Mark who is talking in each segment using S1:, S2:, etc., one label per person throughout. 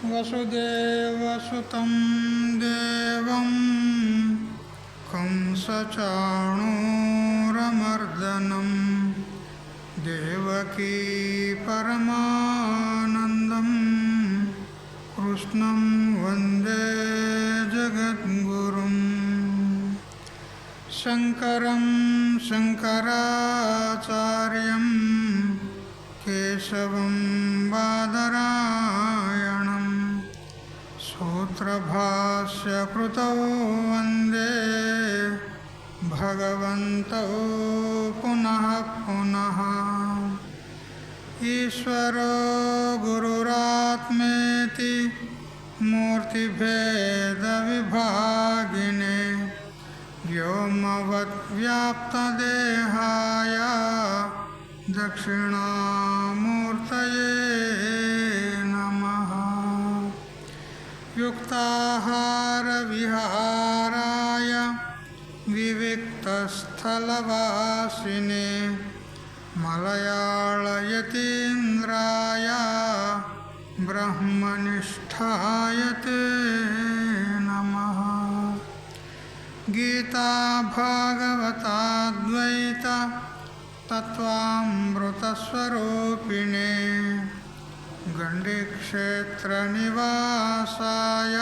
S1: వసుదేవసుతం దేవం కంసచాణూరమర్దనం దేవకీ పరమానందం కృష్ణం వందే జగద్గురుం శంకరం శంకరాచార్యం కేశవం బాదరాయణం సూత్రభాష్యకృతౌ వందే భగవంతౌ పునః పునః. ఈశ్వరో గురురాత్మేతి మూర్తిభేదవిభాగినే వ్యోమవద్వ్యాప్తదేహాయ దక్షిణామూర్తయే నమః. యుక్తాహారవిహారాయ వివిక్తస్థలవాసినే మలయాళయతీంద్రాయ బ్రహ్మనిష్ఠాయ తే నమః. గీతా భాగవతాద్వైత తత్వామృతస్వరూపిణే గండీక్షేత్రనివాసాయ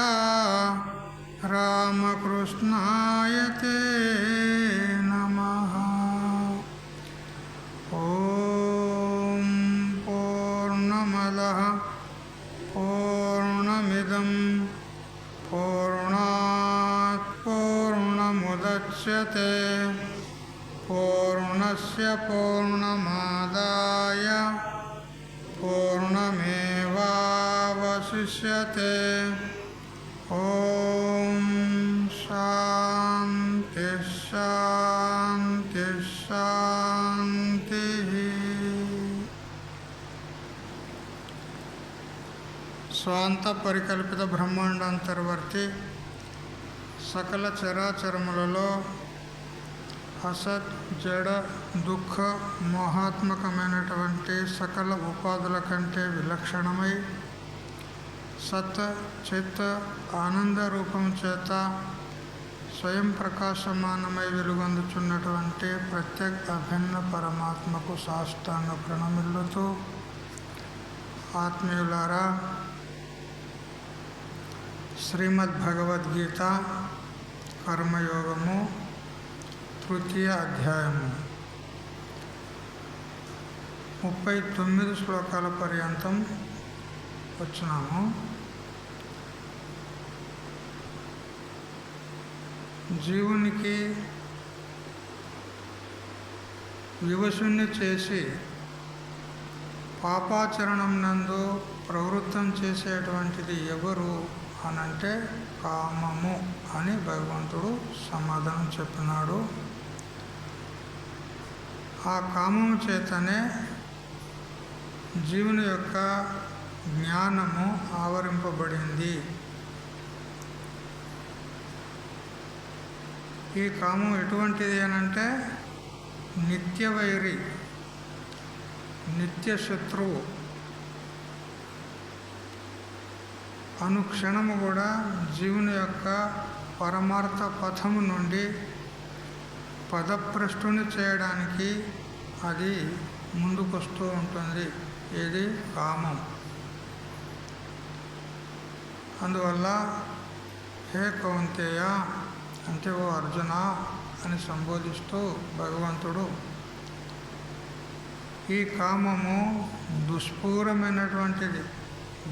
S1: రామకృష్ణాయ తే నమః. ఓం పూర్ణమదః పూర్ణమిదం పూర్ణాత్ పూర్ణముదచ్యతే పూర్ణస్య పూర్ణమాదాయ పూర్ణమేవావశిష్యతే. ఓం శాంతి శాంతి శాంతి. స్వాంత పరికల్పిత బ్రహ్మాండాంతర్వర్తి సకల చరాచరములలో అసత్ జడ దుఃఖ మోహాత్మకమైనటువంటి సకల ఉపాధుల కంటే విలక్షణమై సత్ చిత్ ఆనంద రూపం చేత స్వయం ప్రకాశమానమై వెలుగొందుచున్నటువంటి ప్రత్యేక అభిన్న పరమాత్మకు సాష్టాంగ ప్రణమిల్లుతూ, ఆత్మీయులారా, శ్రీమద్భగవద్గీత కర్మయోగము తృతీయ అధ్యాయము 39 శ్లోకాల పర్యంతం వచ్చినాము. జీవునికి వివశుణ్ణి చేసి పాపాచరణం నందు ప్రవృత్తం చేసేటువంటిది ఎవరు అనంటే కామము అని భగవంతుడు సమాధానం చెప్పినాడు. ఆ కామము చేతనే జీవుని యొక్క జ్ఞానము ఆవరింపబడింది. ఈ కామం ఎటువంటిది అనంటే నిత్యవైరి, నిత్య శత్రువు. అనుక్షణము కూడా జీవుని యొక్క పరమార్థ పథము నుండి పదభ్రష్టుని చేయడానికి అది ముందుకొస్తూ ఉంటుంది. ఇది కామం. అందువల్ల హే కౌంతేయ అంటే ఓ అర్జున అని సంబోధిస్తూ భగవంతుడు ఈ కామము దుష్పూరమైనటువంటిది,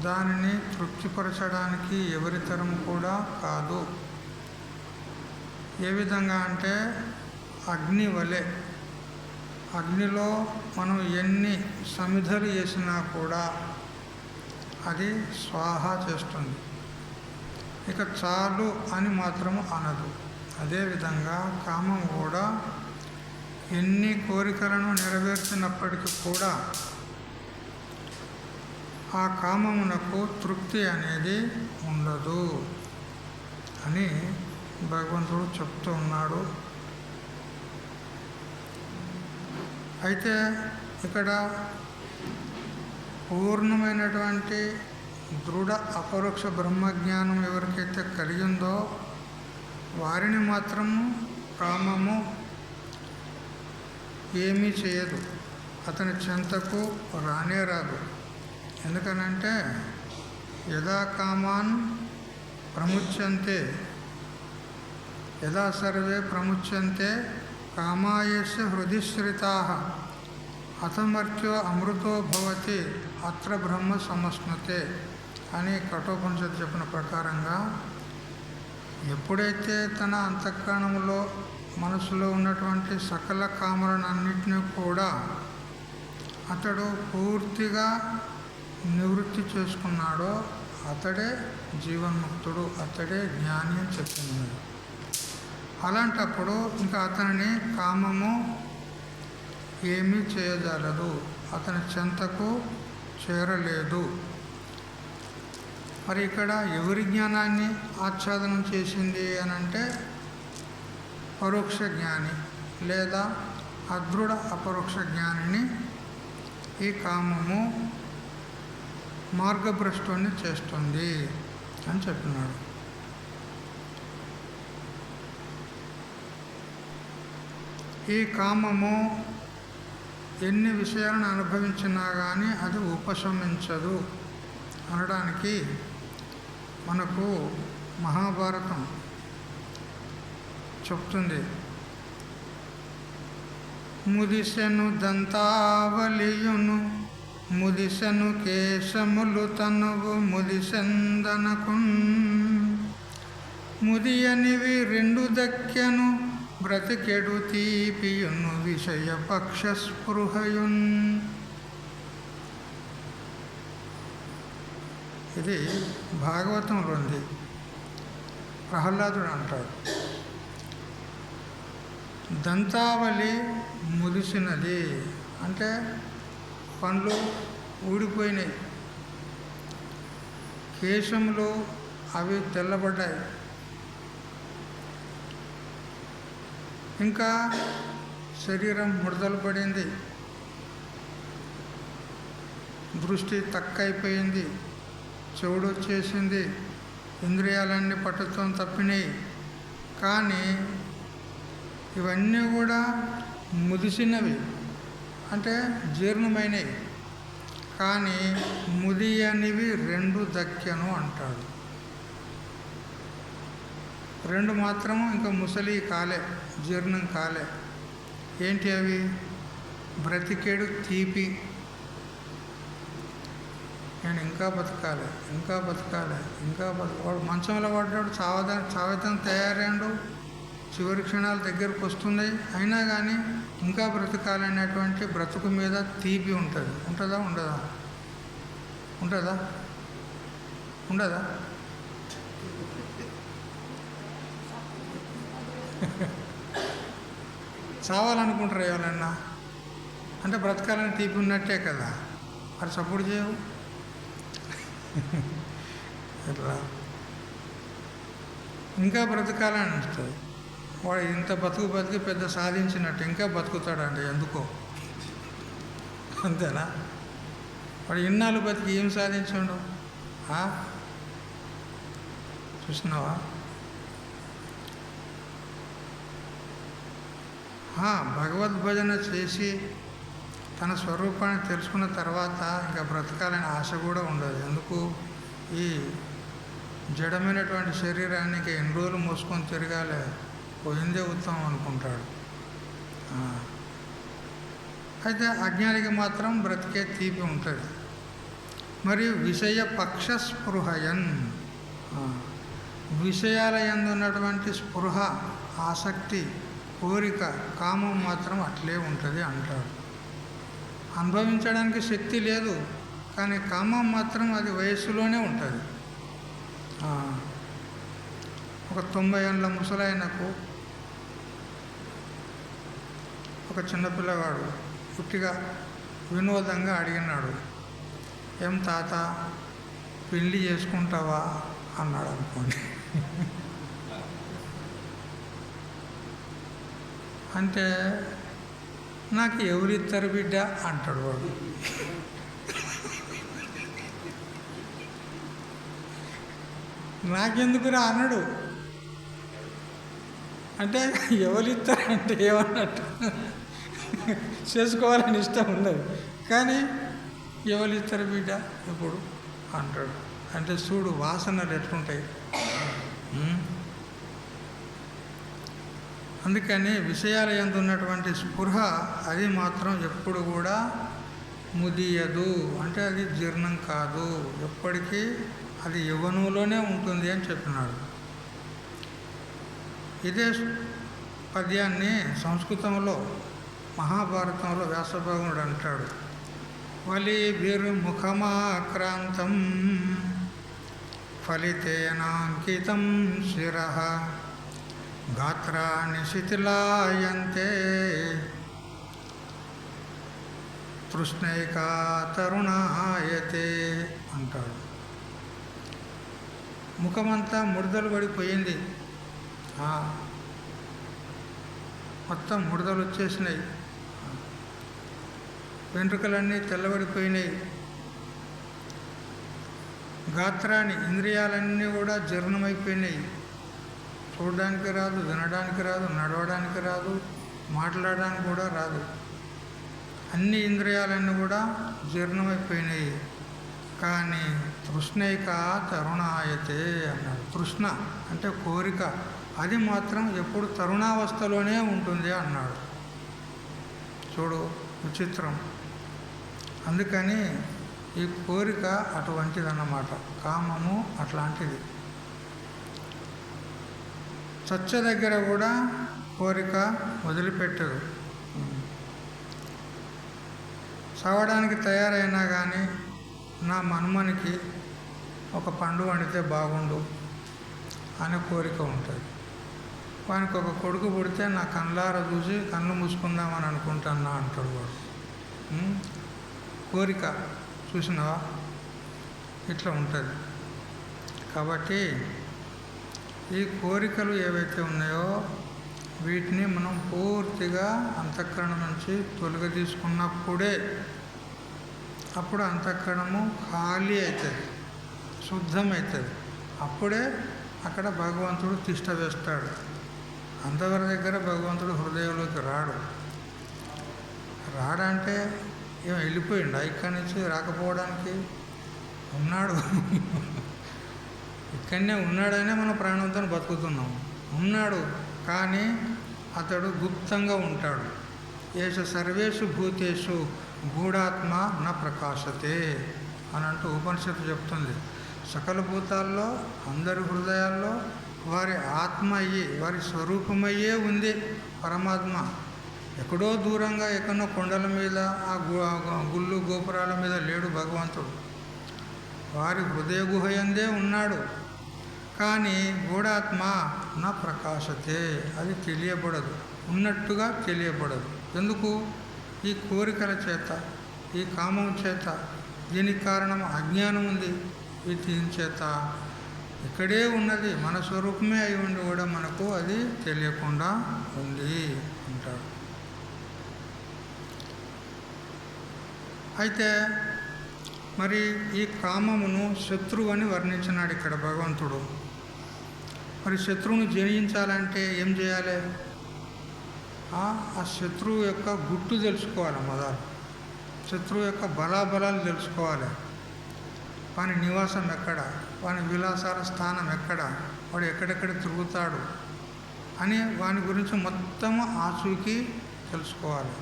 S1: దానిని తృప్తిపరచడానికి ఎవరి తరం కూడా కాదు. ఏ విధంగా అంటే అగ్ని వలె, అగ్నిలో మనం ఎన్ని సమిధలు వేసినా కూడా అది స్వాహ చేస్తుంది, ఇక చాలు అని మాత్రము అనదు. అదేవిధంగా కామం కూడా ఎన్ని కోరికలను నెరవేర్చినప్పటికీ కూడా ఆ కామమునకు తృప్తి అనేది ఉండదు అని భగవంతుడు చెప్తూ ఉన్నాడు. అయితే ఇక్కడ పూర్ణమైనటువంటి దృఢ అపరోక్ష బ్రహ్మజ్ఞానం ఎవరికైతే కలిగిందో వారిని మాత్రం కామము ఏమీ చేయదు, అతని చెంతకు రానే రాదు. ఎందుకనంటే యదా కామాన్ ప్రముచ్యంతే యదా సర్వే ప్రముచ్యంతే కామాయస్య హృదిశ్రితాః అతమర్త్యో అమృతో భవతి అత్ర బ్రహ్మ సమస్నుతే అని కఠోపనిషత్తు చెప్పిన ప్రకారంగా ఎప్పుడైతే తన అంతఃకరణంలో మనసులో ఉన్నటువంటి సకల కామలనన్నింటినీ కూడా అతడు పూర్తిగా నివృత్తి చేసుకున్నాడో అతడే జీవన్ముక్తుడు, అతడే జ్ఞాని అని చెప్పింది. అలాంటప్పుడు ఇంకా అతనిని కామము ఏమీ చేయజాలదు, అతని చెంతకు చేరలేదు. మరి ఇక్కడ ఎవరి జ్ఞానాన్ని ఆచ్ఛాదనం చేసింది అని అంటే పరోక్ష జ్ఞాని లేదా అదృఢ అపరోక్ష జ్ఞానిని ఈ కామము మార్గభ్రష్టుని చేస్తుంది అని చెప్పినాడు. ఈ కామము ఎన్ని విషయాలను అనుభవించినా కానీ అది ఉపశమించదు అనడానికి మనకు మహాభారతం చెప్తుంది. ముదిసెను దంతావలియును ముదిసెను కేశములు తనువు ముదిసెందనకున్ ముదియనివి రెండు దక్కెను బ్రతికెడు తీపియును విషయ పక్ష స్పృహయున్. ఇది భాగవతంలో ఉంది. ప్రహ్లాదుడు అంటాడు, దంతావళి ముదిసినది అంటే పండ్లు ఊడిపోయినాయి, కేశములు అవి తెల్లబడ్డాయి, ఇంకా శరీరం ముడతలు పడింది, దృష్టి తక్కువైపోయింది, చెవుడు వచ్చేసింది, ఇంద్రియాలన్నీ పట్టుతో తప్పినాయి. కానీ ఇవన్నీ కూడా ముదిసినవి అంటే జీర్ణమైనవి, కానీ ముదియనివి రెండు దక్కెను అంటాడు. రెండు మాత్రము ఇంకా ముసలి కాలే, జీర్ణం కాలే. ఏంటి అవి? బ్రతికేడు తీపి, నేను ఇంకా బతకాలి, ఇంకా బతకాలి, ఇంకా వాడు మంచంలో పడ్డాడు, చావేతం తయారైండు, చివరి క్షణాలు దగ్గరకు వస్తున్నాయి, అయినా కానీ ఇంకా బ్రతకాలనేటువంటి బ్రతుకు మీద తీపి ఉంటుంది. ఉంటుందా? ఉండదా? ఉంటుందా? ఉండదా? చావాలనుకుంటారు ఎవరన్నా అంటే బ్రతకాలని తీపి ఉన్నట్టే కదా, మరి సపోర్ట్ చేయవు. ఇట్లా ఇంకా బ్రతకాలని అనిపిస్తుంది. వాడు ఇంత బతికి పెద్ద సాధించినట్టు ఇంకా బతుకుతాడండి, ఎందుకో. అంతేనా? వాడు ఇన్నాళ్ళు బతికి ఏం సాధించాడు? చూసినావా? భగవద్భజన చేసి తన స్వరూపాన్ని తెలుసుకున్న తర్వాత ఇంకా బ్రతకాలనే ఆశ కూడా ఉండదు. ఎందుకు? ఈ జడమైనటువంటి శరీరానికి ఎన్ని రోజులు మోసుకొని తిరగాలి, పోయిందే ఉత్తమం అనుకుంటాడు. అయితే అజ్ఞానికి మాత్రం బ్రతికే తీపి ఉంటుంది. మరియు విషయ పక్ష స్పృహయన్, విషయాల యందు ఉన్నటువంటి స్పృహ, ఆసక్తి, కోరిక, కామం మాత్రం అట్లే ఉంటుంది అంటాడు. అనుభవించడానికి శక్తి లేదు, కానీ కామం మాత్రం అది వయస్సులోనే ఉంటుంది. ఒక 90 ఏళ్ళ ముసలాయనకు ఒక చిన్నపిల్లవాడు పుట్టిగా వినోదంగా అడిగినాడు, ఏం తాత పెళ్ళి చేసుకుంటావా అన్నాడు అనుకోండి. అంటే నాకు ఎవరిద్దరు బిడ్డ అంటాడు వాడు. నాకెందుకురా అన్నాడు. అంటే ఎవరిస్తారంటే ఏమన్నట్టు, చేసుకోవాలని ఇష్టం ఉన్నది కానీ ఎవరిస్తారు బిడ్డ ఇప్పుడు అంటాడు. అంటే చూడు వాసనలు ఎట్లుంటాయి. అందుకని విషయాల యందు ఉన్నటువంటి స్పృహ అది మాత్రం ఎప్పుడు కూడా ముదియదు, అంటే అది జీర్ణం కాదు, ఎప్పటికీ అది యవ్వనంలోనే ఉంటుంది అని చెప్పినాడు. ఇదే పద్యాన్ని సంస్కృతంలో మహాభారతంలో వ్యాసభగవానుడు అంటాడు, వలీభిర్ముఖమాక్రాంతం ఫలితేనాంకితం శిరః గాత్రాణి శిథిలాయంతే తృష్ణైకా తరుణాయతే అంటాడు. ముఖమంతా ముడతలు పడిపోయింది, మొత్తం ముడతలు వచ్చేసినాయి, వెంట్రుకలన్నీ తెల్లబడిపోయినాయి, గాత్రాన్ని ఇంద్రియాలన్నీ కూడా జీర్ణమైపోయినాయి, చూడడానికి రాదు, వినడానికి రాదు, నడవడానికి రాదు, మాట్లాడడానికి కూడా రాదు, అన్ని ఇంద్రియాలన్నీ కూడా జీర్ణమైపోయినాయి. కానీ తృష్ణైక తరుణాయతే అన్నాడు. తృష్ణ అంటే కోరిక, అది మాత్రం ఎప్పుడు తరుణావస్థలోనే ఉంటుంది అన్నాడు. చూడు విచిత్రం. అందుకని ఈ కోరిక అటువంటిదన్నమాట, కామము అట్లాంటిది. చచ్చ దగ్గర కూడా కోరిక వదిలిపెట్టదు. చావడానికి తయారైనా కానీ నా మన్మనికి ఒక పండు వండితే బాగుండు అనే కోరిక ఉంటుంది. వానికి ఒక కొడుకు పుడితే నా కళ్ళార చూసి కళ్ళు మూసుకుందామని అనుకుంటున్నా అంటాడు వాడు. కోరిక చూసినావా, ఇట్లా ఉంటుంది. కాబట్టి ఈ కోరికలు ఏవైతే ఉన్నాయో వీటిని మనం పూర్తిగా అంతఃకరణం నుంచి తొలగదీసుకున్నప్పుడే అప్పుడు అంతఃకరణము ఖాళీ అవుతుంది, శుద్ధమవుతుంది. అప్పుడే అక్కడ భగవంతుడు తిష్ట వేస్తాడు. అంతవరకు దగ్గర భగవంతుడు హృదయంలోకి రాడంటే ఏం వెళ్ళిపోయిండు ఇక్కడి నుంచి, రాకపోవడానికి ఉన్నాడు. ఇక్కడనే ఉన్నాడనే మనం ప్రాణంతో బతుకుతున్నాం. ఉన్నాడు కానీ అతడు గుప్తంగా ఉంటాడు. ఏష సర్వేషు భూతేషు గూఢాత్మ న ప్రకాశతే అని అంటూ ఉపనిషత్తు చెప్తుంది. సకల భూతాల్లో అందరి హృదయాల్లో వారి ఆత్మ అయ్యి, వారి స్వరూపమయ్యే ఉంది పరమాత్మ. ఎక్కడో దూరంగా ఎక్కడో కొండల మీద ఆ గుళ్ళు గోపురాల మీద లేడు భగవంతుడు. వారి హృదయ గుహయందే ఉన్నాడు. కానీ గూఢాత్మ నా ప్రకాశతే, అది తెలియబడదు, ఉన్నట్టుగా తెలియబడదు. ఎందుకు? ఈ కోరికల చేత, ఈ కామం చేత. దీనికి కారణం అజ్ఞానం ఉంది. దీని చేత ఇక్కడే ఉన్నది, మన స్వరూపమే అయి ఉండి కూడా మనకు అది తెలియకుండా ఉంది అంటాడు. అయితే మరి ఈ కామమును శత్రువు అని వర్ణించినాడు ఇక్కడ భగవంతుడు. మరి శత్రువును జయించాలంటే ఏం చేయాలి? ఆ శత్రువు యొక్క గుట్టు తెలుసుకోవాలి. మొదలు శత్రువు యొక్క బలాబలాలు తెలుసుకోవాలి. వాని నివాసం ఎక్కడ, వాని విలాసాల స్థానం ఎక్కడ, వాడు ఎక్కడెక్కడ తిరుగుతాడు, అని వాని గురించి మొత్తము ఆచూకీ తెలుసుకోవాలి.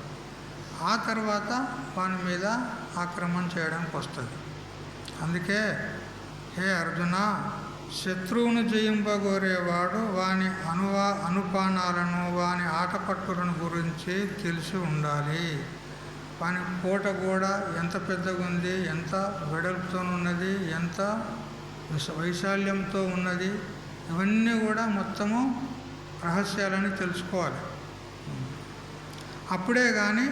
S1: ఆ తర్వాత వాని మీద ఆక్రమణ చేయడానికి వస్తుంది. అందుకే హే అర్జున, శత్రువును జయింపగోరేవాడు వాని అనుపానాలను వాని ఆటపట్టులను గురించి తెలిసి ఉండాలి. వాని కోట కూడా ఎంత పెద్దగా ఉంది, ఎంత వెడల్పుతో ఉన్నది, ఎంత వైశాల్యంతో ఉన్నది, ఇవన్నీ కూడా మొత్తము రహస్యాలని తెలుసుకోవాలి. అప్పుడే కానీ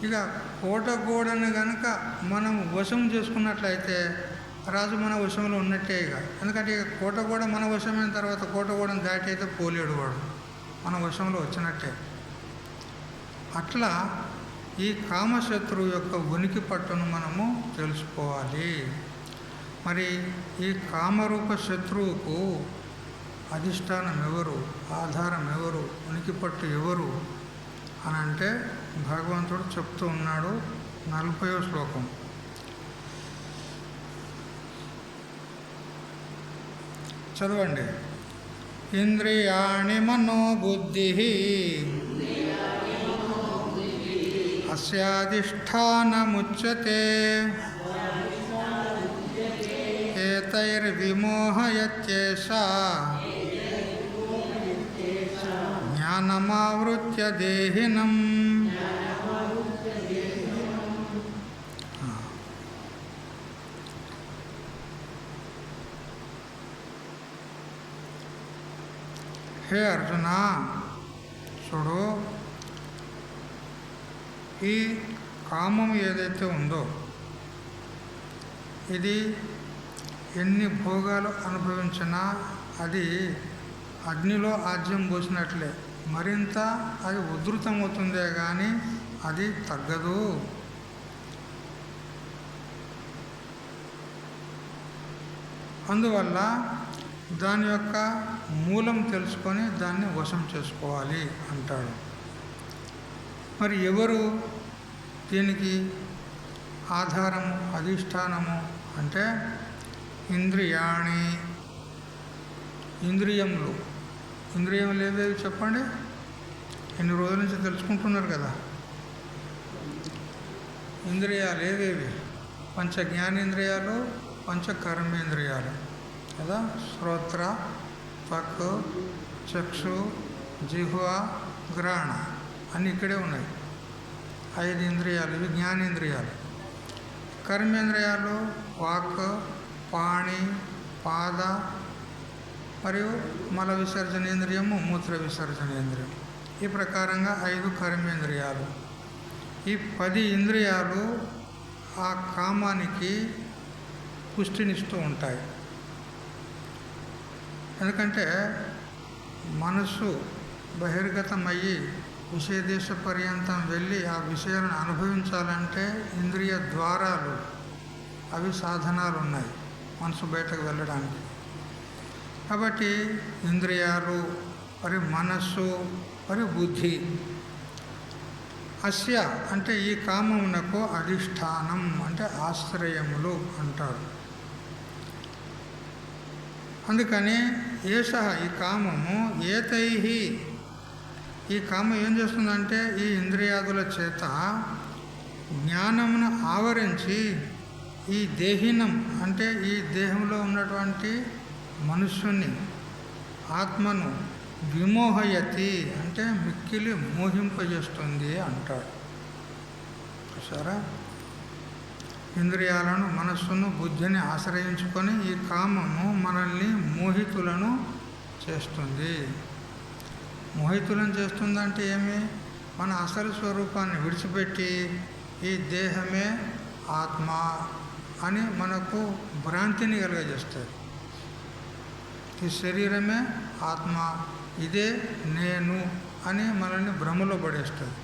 S1: ఇక కోట గోడను కనుక మనం వశం చేసుకున్నట్లయితే రాజు మన వశంలో ఉన్నట్టే. ఇక ఎందుకంటే ఇక కోట గోడ మన వశమైన తర్వాత కోట గోడను దాటి అయితే పోలేడు, వాడు మన వశంలో వచ్చినట్టే. అట్లా ఈ కామశత్రువు యొక్క ఉనికి పట్టును మనము తెలుసుకోవాలి. మరి ఈ కామరూప శత్రువుకు అధిష్టానం ఎవరు, ఆధారం ఎవరు, ఉనికి పట్టు ఎవరు అని అంటే భగవంతుడు చెప్తూ ఉన్నాడు. 40వ శ్లోకం చదవండి. ఇంద్రియాణి మనోబుద్ధి అస్యాధిష్టానముచ్యతే ఏతైర్విమోహయత్యేష జ్ఞానమావృత్య దేహినం. హే అర్జున, చూడు, ఈ కామం ఏదైతే ఉందో ఇది ఎన్ని భోగాలు అనుభవించినా అది అగ్నిలో ఆజ్యం పోసినట్లే, మరింత అది ఉధృతమవుతుందే కానీ అది తగ్గదు. అందువల్ల దాని యొక్క మూలం తెలుసుకొని దాన్ని వశం చేసుకోవాలి అంటాడు. మరి ఎవరు దీనికి ఆధారము, అధిష్టానము అంటే ఇంద్రియాణి, ఇంద్రియములు. ఇంద్రియములు ఏవేవి చెప్పండి? ఎన్ని రోజుల నుంచి తెలుసుకుంటున్నారు కదా. ఇంద్రియాలు ఏవేవి? పంచ జ్ఞానేంద్రియాలు, పంచ కర్మేంద్రియాలు కదా. శ్రోత్ర, త్వక్, చక్షు, జిహ్వ, గ్రహణ అన్నీ ఇక్కడే ఉన్నాయి. 5 ఇంద్రియాలు, ఇవి జ్ఞానేంద్రియాలు. కర్మేంద్రియాలు వాక్, పాణి, పాద మరియు మల విసర్జనేంద్రియము, మూత్ర విసర్జనేంద్రియం. ఈ ప్రకారంగా 5 కర్మేంద్రియాలు. ఈ 10 ఇంద్రియాలు ఆ కామానికి పుష్టినిస్తూ ఉంటాయి. ఎందుకంటే మనస్సు బహిర్గతమయ్యి విషయదేశ పర్యంతం వెళ్ళి ఆ విషయాలను అనుభవించాలంటే ఇంద్రియ ద్వారాలు, అవి సాధనాలు ఉన్నాయి మనసు బయటకు వెళ్ళడానికి. కాబట్టి ఇంద్రియాలు, మరి మనస్సు, మరి బుద్ధి. అస్య అంటే ఈ కామమునకు అధిష్టానం అంటే ఆశ్రయములు అంటారు. అందుకని ఏష ఈ కామము ఏతైహి, ఈ కామం ఏం చేస్తుందంటే ఈ ఇంద్రియాదుల చేత జ్ఞానమును ఆవరించి ఈ దేహినం అంటే ఈ దేహంలో ఉన్నటువంటి మనుష్యుని ఆత్మను విమోహయతి అంటే మిక్కిలి మోహింపజేస్తుంది అంటాడు. చూసారా, ఇంద్రియాలను, మనస్సును, బుద్ధిని ఆశ్రయించుకొని ఈ కామము మనల్ని మోహితులను చేస్తుంది. మోహితులను చేస్తుందంటే ఏమి? మన అసలు స్వరూపాన్ని విడిచిపెట్టి ఈ దేహమే ఆత్మ అని మనకు భ్రాంతిని కలుగజేస్తుంది. ఈ శరీరమే ఆత్మ, ఇదే నేను అని మనల్ని భ్రమలో పడేస్తుంది.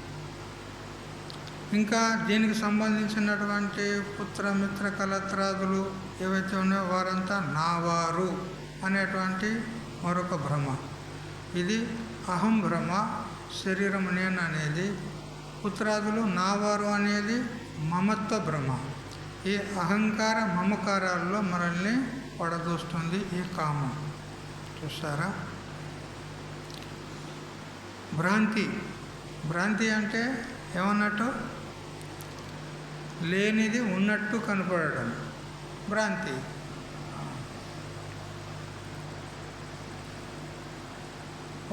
S1: ఇంకా దీనికి సంబంధించినటువంటి పుత్ర, మిత్ర, కలత్రాదులు ఏవైతే ఉన్నాయో వారంతా నావారు అనేటువంటి మరొక భ్రమ. ఇది అహం భ్రమ, శరీరం నేను అనేది. పుత్రాదులు నావారు అనేది మమత్వ భ్రమ. ఈ అహంకార మమకారాల్లో మనల్ని పడదోస్తుంది ఈ కామం. చూసారా? భ్రాంతి. భ్రాంతి అంటే ఏమన్నట్టు? లేనిది ఉన్నట్టు కనపడటం భ్రాంతి.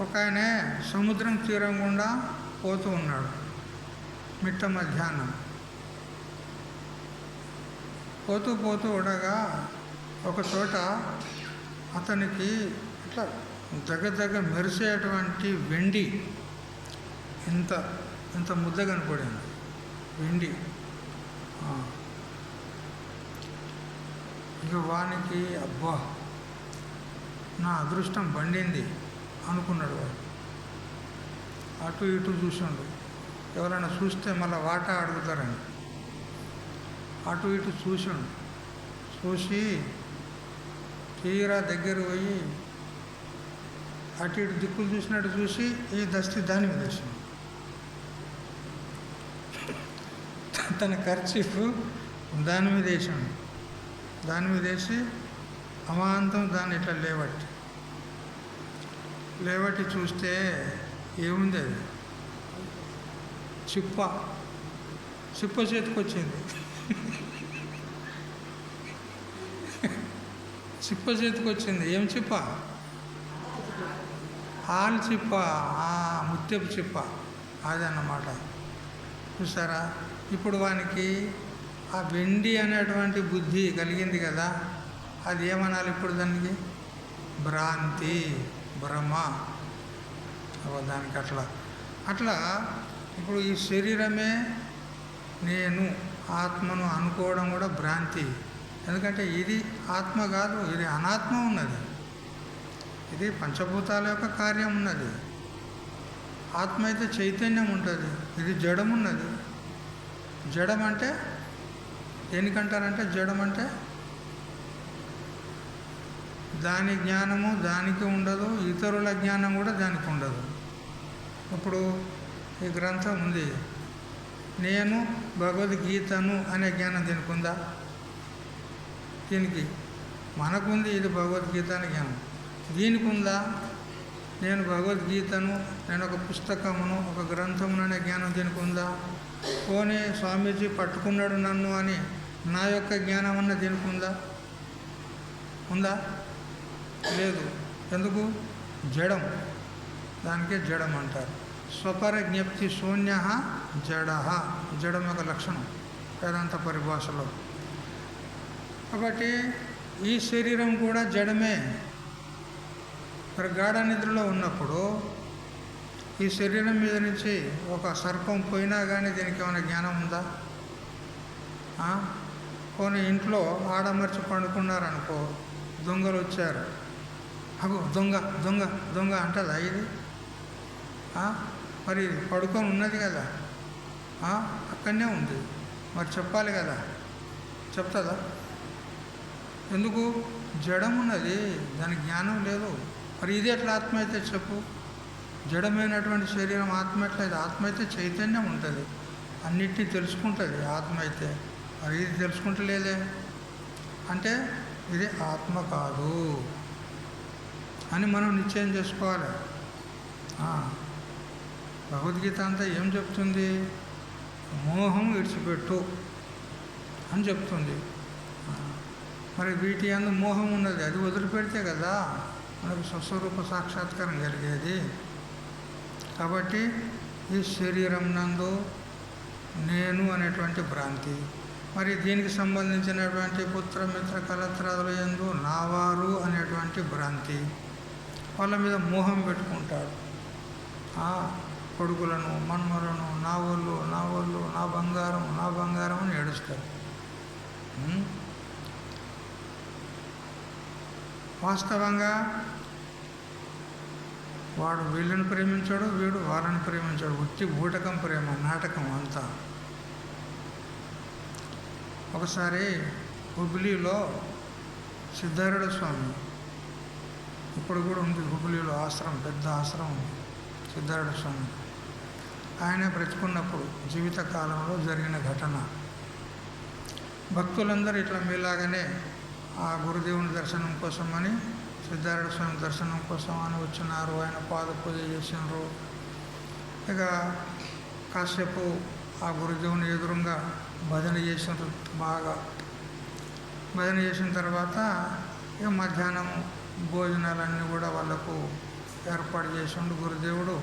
S1: ఒక ఆయన సముద్రం తీరం గుండా పోతూ ఉన్నాడు మిట్ట మధ్యాహ్నం. పోతూ పోతూ ఉండగా ఒక చోట అతనికి ఇట్లా దగ్గర మెరిసేటువంటి వెండి ఇంత ఇంత ముద్ద కనపడింది. వెండి. ఇక వానికి అబ్బా నా అదృష్టం పండింది అనుకున్నాడు వాడు. అటు ఇటు చూసాడు, ఎవరైనా చూస్తే మళ్ళీ వాటా అడుగుతారని. అటు ఇటు చూసాడు, చూసి తీరా దగ్గర పోయి అటు ఇటు దిక్కులు చూసినట్టు చూసి ఈ దస్తి దాని మీద వేసాడు. తన ఖర్చీఫ్ దాని మీద వేసాడు. దాని మీద వేసి అమాంతం దాన్ని ఇట్లా లేవట్టి చూస్తే ఏముంది? అది చిప్ప చేతికి వచ్చింది. చిప్ప చేతికి వచ్చింది. ఏం చిప్ప? హాల్ చిప్ప, ముత్యపు చిప్ప. అదన్నమాట. చూసారా? ఇప్పుడు వానికి ఆ వెండి అనేటువంటి బుద్ధి కలిగింది కదా, అది ఏమనాలి ఇప్పుడు? దానికి భ్రాంతి, భ్రమ. దానికి అట్లా ఇప్పుడు ఈ శరీరమే నేను ఆత్మను అనుకోవడం కూడా భ్రాంతి. ఎందుకంటే ఇది ఆత్మ కాదు, ఇది అనాత్మ ఉన్నది. ఇది పంచభూతాల యొక్క కార్యం ఉన్నది. ఆత్మ అయితే చైతన్యం ఉంటుంది, ఇది జడం ఉన్నది. జడం అంటే దేనికంటారంటే, జడం అంటే దాని జ్ఞానము దానికి ఉండదు, ఇతరుల జ్ఞానం కూడా దానికి ఉండదు. ఇప్పుడు ఈ గ్రంథం ఉంది, నేను భగవద్గీతను అనే జ్ఞానం దీనికి ఉందా? దీనికి మనకుంది, ఇది భగవద్గీత అనే జ్ఞానం. దీనికి ఉందా? నేను భగవద్గీతను, నేను ఒక పుస్తకమును, ఒక గ్రంథమును అనే జ్ఞానం దీనికి ఉందా? పోనీ స్వామీజీ పట్టుకున్నాడు నన్ను అని నా యొక్క జ్ఞానం అన్న దీనికి ఉందా? లేదు. ఎందుకు? జడం. దానికే జడం అంటారు. స్వపరజ్ఞప్తి శూన్య జడ, జడం యొక్క లక్షణం వేదాంత పరిభాషలో. కాబట్టి ఈ శరీరం కూడా జడమే. మరి గాఢ నిద్రలో ఉన్నప్పుడు ఈ శరీరం మీద నుంచి ఒక సర్పం పోయినా కానీ దీనికి ఏమైనా జ్ఞానం ఉందా? పోనీ ఇంట్లో ఆడమర్చి పండుకున్నారనుకో, దొంగలు వచ్చారు, అగో దొంగ దొంగ దొంగ అంటుందా ఇది? మరి పడుకొని ఉన్నది కదా, అక్కడనే ఉంది, మరి చెప్పాలి కదా, చెప్తుందా? ఎందుకు? జడం ఉన్నది, దానికి జ్ఞానం లేదు. మరి ఇది ఎట్లా ఆత్మ అయితే చెప్పు? జడమైనటువంటి శరీరం ఆత్మ ఎట్లయితే? ఆత్మ అయితే చైతన్యం ఉంటుంది, అన్నిటినీ తెలుసుకుంటుంది ఆత్మ అయితే. మరి ఇది తెలుసుకుంటలేదే అంటే ఇది ఆత్మ కాదు అని మనం నిశ్చయం చేసుకోవాలి. భగవద్గీత అంతా ఏం చెప్తుంది? మోహం విడిచిపెట్టు అని చెప్తుంది. మరి వీటి అందు మోహం ఉన్నది, అది వదిలిపెడితే కదా మనకు స్వస్వరూప సాక్షాత్కారం కలిగేది. కాబట్టి ఈ శరీరం నందు నేను అనేటువంటి భ్రాంతి, మరి దీనికి సంబంధించినటువంటి పుత్రమిత్ర కలత్రాదుల యందు నావారు అనేటువంటి భ్రాంతి, వాళ్ళ మీద మోహం పెట్టుకుంటాడు. కొడుకులను, మన్మలను, నా వాళ్ళు నా బంగారం అని ఏడుస్తారు. వాస్తవంగా వాడు వీళ్ళని ప్రేమించాడు, వీడు వాళ్ళని ప్రేమించాడు. ఉత్తి బూటకం ప్రేమ, నాటకం అంతా. ఒకసారి హుబ్లీలో సిద్ధారూఢ స్వామి, ఇప్పుడు కూడా ఉంది హుబ్లీలో ఆశ్రమం, పెద్ద ఆశ్రమం ఉంది సిద్ధారూఢ స్వామి. ఆయన బ్రతుకున్నప్పుడు జీవితకాలంలో జరిగిన ఘటన. భక్తులందరూ ఇట్లా మీలాగానే ఆ గురుదేవుని దర్శనం కోసమని, సిద్ధారూఢ స్వామి దర్శనం కోసం అని వచ్చినారు. ఆయన పాద పూజ చేసినారు. ఇక కాసేపు ఆ గురుదేవుని ఎదురుగా భజన చేసిన బాగా భజన చేసిన తర్వాత ఇక మధ్యాహ్నం భోజనాలన్నీ కూడా వాళ్ళకు ఏర్పాటు చేసిండు గురుదేవుడు.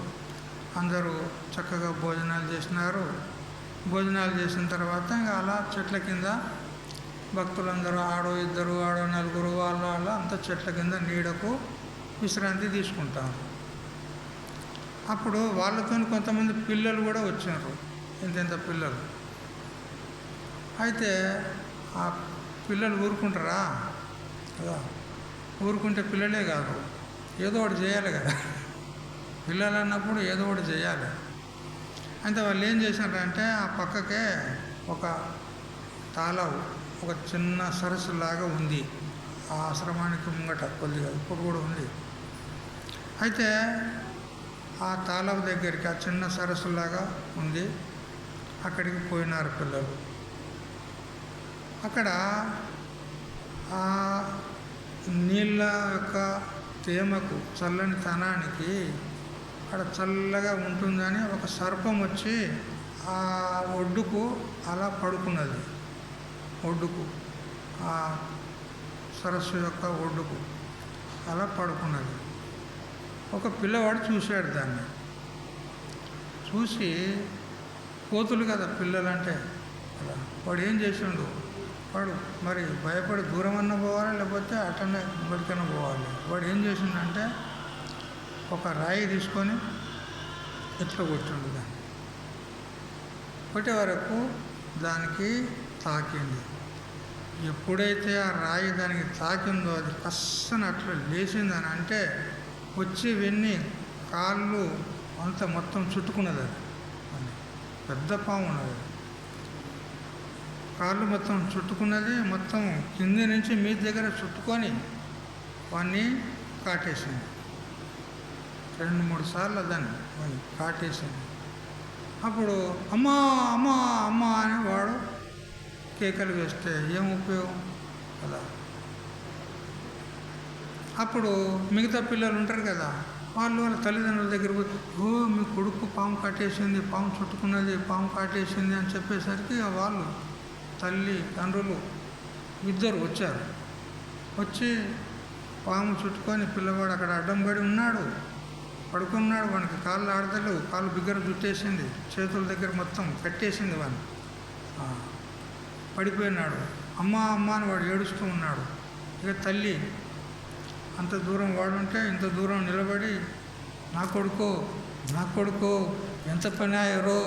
S1: అందరూ చక్కగా భోజనాలు చేసినారు. భోజనాలు చేసిన తర్వాత ఇంకా అలా చెట్ల కింద భక్తులందరూ ఆడో ఇద్దరు ఆడో నలుగురు వాళ్ళ అంతా చెట్ల కింద నీడకు విశ్రాంతి తీసుకుంటారు. అప్పుడు వాళ్ళతో కొంతమంది పిల్లలు కూడా వచ్చారు, ఇంత పిల్లలు. అయితే ఆ పిల్లలు ఊరుకుంటారా కదా, ఊరుకుంటే పిల్లలే కాదు, ఏదో ఒకటి చేయాలి కదా. పిల్లలు అన్నప్పుడు ఏదో ఒకటి చేయాలి. అయితే వాళ్ళు ఏం చేశారంటే ఆ పక్కకే ఒక తాళం, ఒక చిన్న సరస్సు లాగా ఉంది ఆ ఆశ్రమానికి ముంగట కొద్దిగా, ఇప్పుడు కూడా ఉంది. అయితే ఆ తాళం దగ్గరికి, ఆ చిన్న సరస్సులాగా ఉంది, అక్కడికి పోయినారు పిల్లలు. అక్కడ ఆ నీళ్ళ యొక్క తేమకు, చల్లని తనానికి అక్కడ చల్లగా ఉంటుందని ఒక సర్పం వచ్చి ఆ ఒడ్డుకు అలా పడుకున్నది. ఒడ్డుకు, ఆ సరస్సు యొక్క ఒడ్డుకు అలా పడుకున్నది. ఒక పిల్లవాడు చూశాడు దాన్ని. చూసి, కోతులు కదా పిల్లలంటే అలా, వాడు ఏం చేసిండు, వాడు మరి భయపడి దూరం అన్న పోవాలి, లేకపోతే అటనే బడికన్నా పోవాలి. వాడు ఏం చేసిండంటే ఒక రాయి తీసుకొని ఇట్లా కొట్టిండు. దాన్ని కొట్టే వరకు దానికి తాకింది. ఎప్పుడైతే ఆ రాయి దానికి తాకిందో అది కස්සన అట్లా లేచిందని అంటే వచ్చి వెన్ని కాళ్ళు అంత మొత్తం చుట్టుకున్నది. అది పెద్ద పాము ఉన్నది, కాళ్ళు మొత్తం చుట్టుకున్నది. మొత్తం కింది నుంచి మీ దగ్గర చుట్టుకొని వాడిని కాటేసింది. 2-3 సార్లు దాన్ని వాడిని కాటేసింది. అప్పుడు అమ్మా అమ్మా అమ్మా అని వాడు కేకలు వేస్తే ఏం ఉపయోగం కదా. అప్పుడు మిగతా పిల్లలు ఉంటారు కదా, వాళ్ళు వాళ్ళ తల్లిదండ్రుల దగ్గర పోయి, ఓ మీ కొడుకు పాము కాటేసింది, పాము చుట్టుకున్నది, పాము కాటేసింది అని చెప్పేసరికి వాళ్ళు తల్లి తండ్రులు ఇద్దరు వచ్చారు. వచ్చి పాము చుట్టుకొని పిల్లవాడు అక్కడ అడ్డం పడి ఉన్నాడు, పడుకున్నాడు. వానికి కాళ్ళు ఆడతలేవు, కాళ్ళు బిగ్గర జుట్టేసింది, చేతుల దగ్గర మొత్తం కట్టేసింది. వాడిని పడిపోయినాడు. అమ్మ అమ్మ అని వాడు ఏడుస్తూ ఉన్నాడు. ఇక తల్లి అంత దూరం వాడుంటే ఇంత దూరం నిలబడి, నా కొడుకో ఎంత పని అయ్యారో,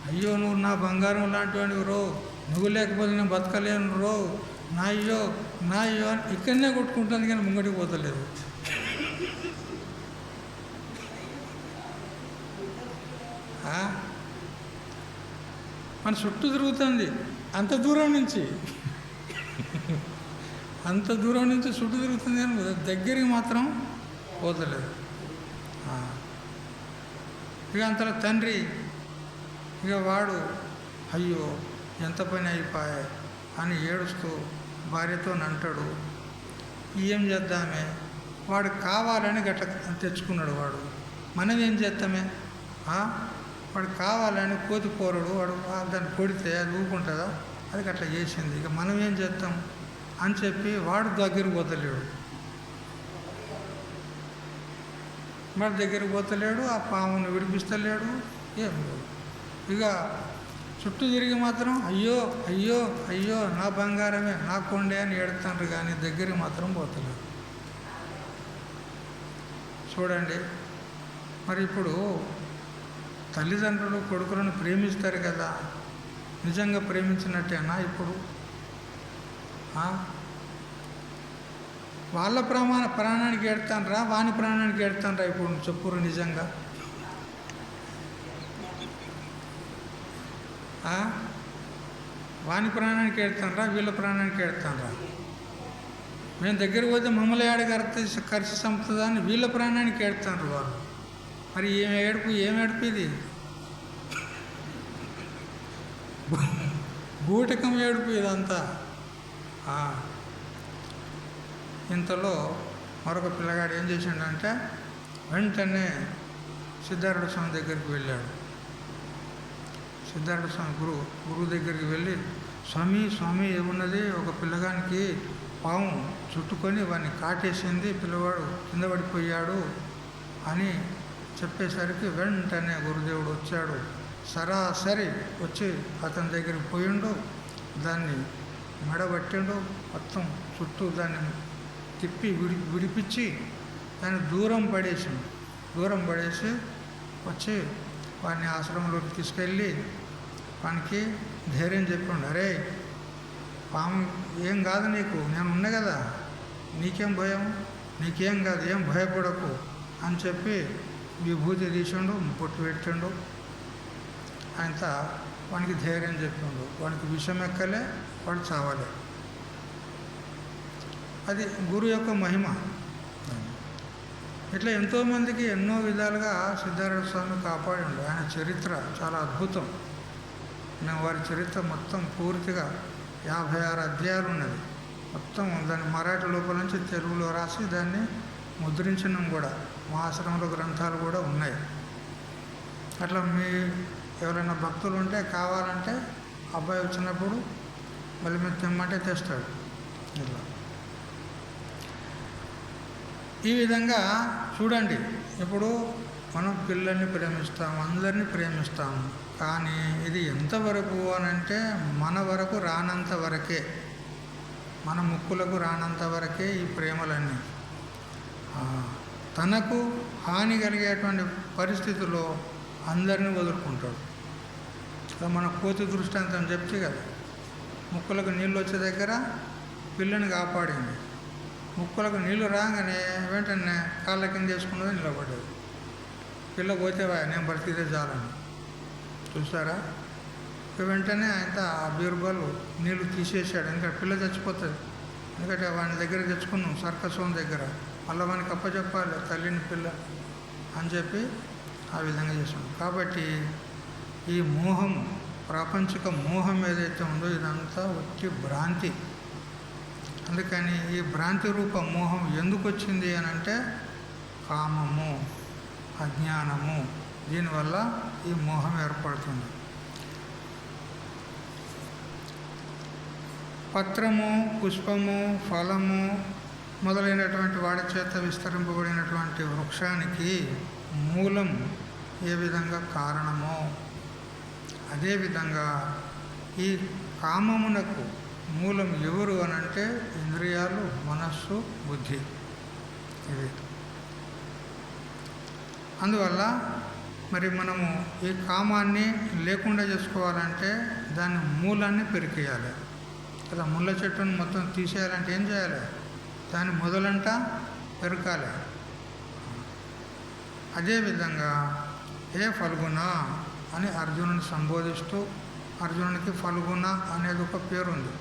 S1: అయ్యో నువ్వు నా బంగారం లాంటివాడివి రో, నువ్వు లేకపోతే నేను బతకలేను రో, నా అయ్యో అని ఇక్కడనే కొట్టుకుంటాను కానీ ముంగడికి పోతలేదు. మన చుట్టూ తిరుగుతుంది అంత దూరం నుంచి చుట్టూ తిరుగుతుంది కానీ దగ్గరికి మాత్రం పోతలేదు. ఇక అంతలో తండ్రి ఇక వాడు అయ్యో ఎంత పని అయిపోయా అని ఏడుస్తూ భార్యతో అంటాడు, ఏం చేద్దామే, వాడు కావాలని గట్ల తెచ్చుకున్నాడు. వాడు మనం ఏం చేస్తామే, వాడు కావాలని కోతి పోరడు, వాడు దాన్ని కొడితే అది ఊరుకుంటుందా, అది అట్లా చేసింది, ఇక మనం ఏం చేస్తాం అని చెప్పి వాడు దగ్గరికి పోతలేడు. వాడు దగ్గరికి పోతలేడు, ఆ పామును విడిపిస్తలేడు, ఏం లేదు. ఇక చుట్టూ తిరిగి మాత్రం అయ్యో అయ్యో అయ్యో నా బంగారమే, నా కొండే అని ఏడుతాండ్రు కానీ దగ్గరికి మాత్రం పోతలేడు. చూడండి, మరి ఇప్పుడు తల్లిదండ్రులు కొడుకులను ప్రేమిస్తారు కదా, నిజంగా ప్రేమించినట్టేనా ఇప్పుడు? వాళ్ళ ప్రాణానికి ఏడుతానరా, వాని ప్రాణానికి ఏడుతానరా ఇప్పుడు చెప్పురు నిజంగా? వాని ప్రాణానికి ఏడుతానరా, వీళ్ళ ప్రాణానికి ఏడుతానరా? మేము దగ్గరికి పోతే మమ్మల్ని కరిసి చంపుతుందా అని వీళ్ళ ప్రాణానికి ఏడుతారు వాళ్ళు. మరి ఏం ఏడుపు ఇది? బూటకం ఏడుపు ఇదంతా. ఇంతలో మరొక పిల్లగాడు ఏం చేసిండంటే వెంటనే సిద్ధార్థ స్వామి దగ్గరికి వెళ్ళాడు. సిద్ధార్థ స్వామి గురువు దగ్గరికి వెళ్ళి, స్వామి స్వామి ఏమున్నది, ఒక పిల్లగానికి పాము చుట్టుకొని వాడిని కాటేసింది, పిల్లవాడు కింద పడిపోయాడు అని చెప్పేసరికి వెంటనే గురుదేవుడు వచ్చాడు. సరాసరి వచ్చి అతని దగ్గరికి పోయిండు, దాన్ని మెడబట్టిండు, మొత్తం చుట్టూ దాన్ని తిప్పి విడిపించి దాన్ని దూరం పడేసి వచ్చి వాడిని ఆశ్రమంలోకి తీసుకెళ్ళి వానికి ధైర్యం చెప్పిండు. అరే పాము ఏం కాదు నీకు, నేను ఉన్నా కదా, నీకేం భయం, నీకేం కాదు, ఏం భయపడకు అని చెప్పి విభూతి తీసిండు, పొట్టు పెట్టిండు. ఆయనతో వానికి ధైర్యం చెప్పిండు. వానికి విషం ఎక్కలే, వాడు చావలే. అది గురువు యొక్క మహిమ. ఇట్లా ఎంతోమందికి ఎన్నో విధాలుగా సిద్ధార్థ స్వామి కాపాడిండు. ఆయన చరిత్ర చాలా అద్భుతం. నేను వారి చరిత్ర మొత్తం పూర్తిగా 56 అధ్యాయాలు ఉన్నది. మొత్తం దాన్ని మరాఠీ లోపల నుంచి తెలుగులో రాసి దాన్ని ముద్రించడం కూడా, మా ఆశ్రమంలో గ్రంథాలు కూడా ఉన్నాయి. అట్లా మీ ఎవరైనా భక్తులు ఉంటే కావాలంటే అబ్బాయి వచ్చినప్పుడు మళ్ళీ మీరు తెమ్మంటే తెస్తాడు. ఇట్లా ఈ విధంగా చూడండి. ఇప్పుడు మనం పిల్లల్ని ప్రేమిస్తాము, అందరినీ ప్రేమిస్తాము. కానీ ఇది ఎంతవరకు అనంటే మన వరకు రానంత వరకే, మన ముక్కులకు రానంత వరకే ఈ ప్రేమలన్నీ. తనకు హాని కలిగేటువంటి పరిస్థితుల్లో అందరినీ వదులుకుంటాడు. మన కోతి దృష్టాంతం చెప్తే కదా, ముక్కులకు నీళ్ళు వచ్చే దగ్గర పిల్లని కాపాడింది. ముక్కులకు నీళ్లు రాగానే వెంటనే కాళ్ళ కింద చేసుకున్నది, నిలబడ్డది. పిల్ల పోతేవా నేను బ్రతికితే చాలని చూసారా. వెంటనే ఆయన ఆ బీరుబాలు నీళ్లు తీసేసాడు. ఎందుకంటే పిల్ల చచ్చిపోతుంది. ఎందుకంటే వాని దగ్గర తెచ్చుకున్నాం సర్కస్ దగ్గర, మళ్ళీ వానికి అప్పచెప్పాలి తల్లిని పిల్ల అని చెప్పి ఆ విధంగా చేసాం. కాబట్టి ఈ మోహం, ప్రాపంచిక మోహం ఏదైతే ఉందో ఇదంతా వచ్చి భ్రాంతి. అందుకని ఈ భ్రాంతి రూప మోహం ఎందుకు వచ్చింది అని అంటే కామము, అజ్ఞానము, దీనివల్ల ఈ మోహం ఏర్పడుతుంది. పత్రము, పుష్పము, ఫలము మొదలైనటువంటి వాడి చేత విస్తరింపబడినటువంటి వృక్షానికి మూలం ఏ విధంగా కారణమో అదేవిధంగా ఈ కామమునకు మూలం ఎవరు అనంటే ఇంద్రియాలు, మనస్సు, బుద్ధి. ఇది అందువల్ల మరి మనము ఈ కామాన్ని లేకుండా చేసుకోవాలంటే దాని మూలాన్ని పెరికేయాలి కదా. ముళ్ళ చెట్టును మొత్తం తీసేయాలంటే ఏం చేయాలి, దాని మొదలంట పెరకాలి. అదేవిధంగా ఏ ఫల్గుణ అని అర్జునుని సంబోధిస్తూ, అర్జునునికి ఫల్గుణ అనేది ఒక పేరుంది.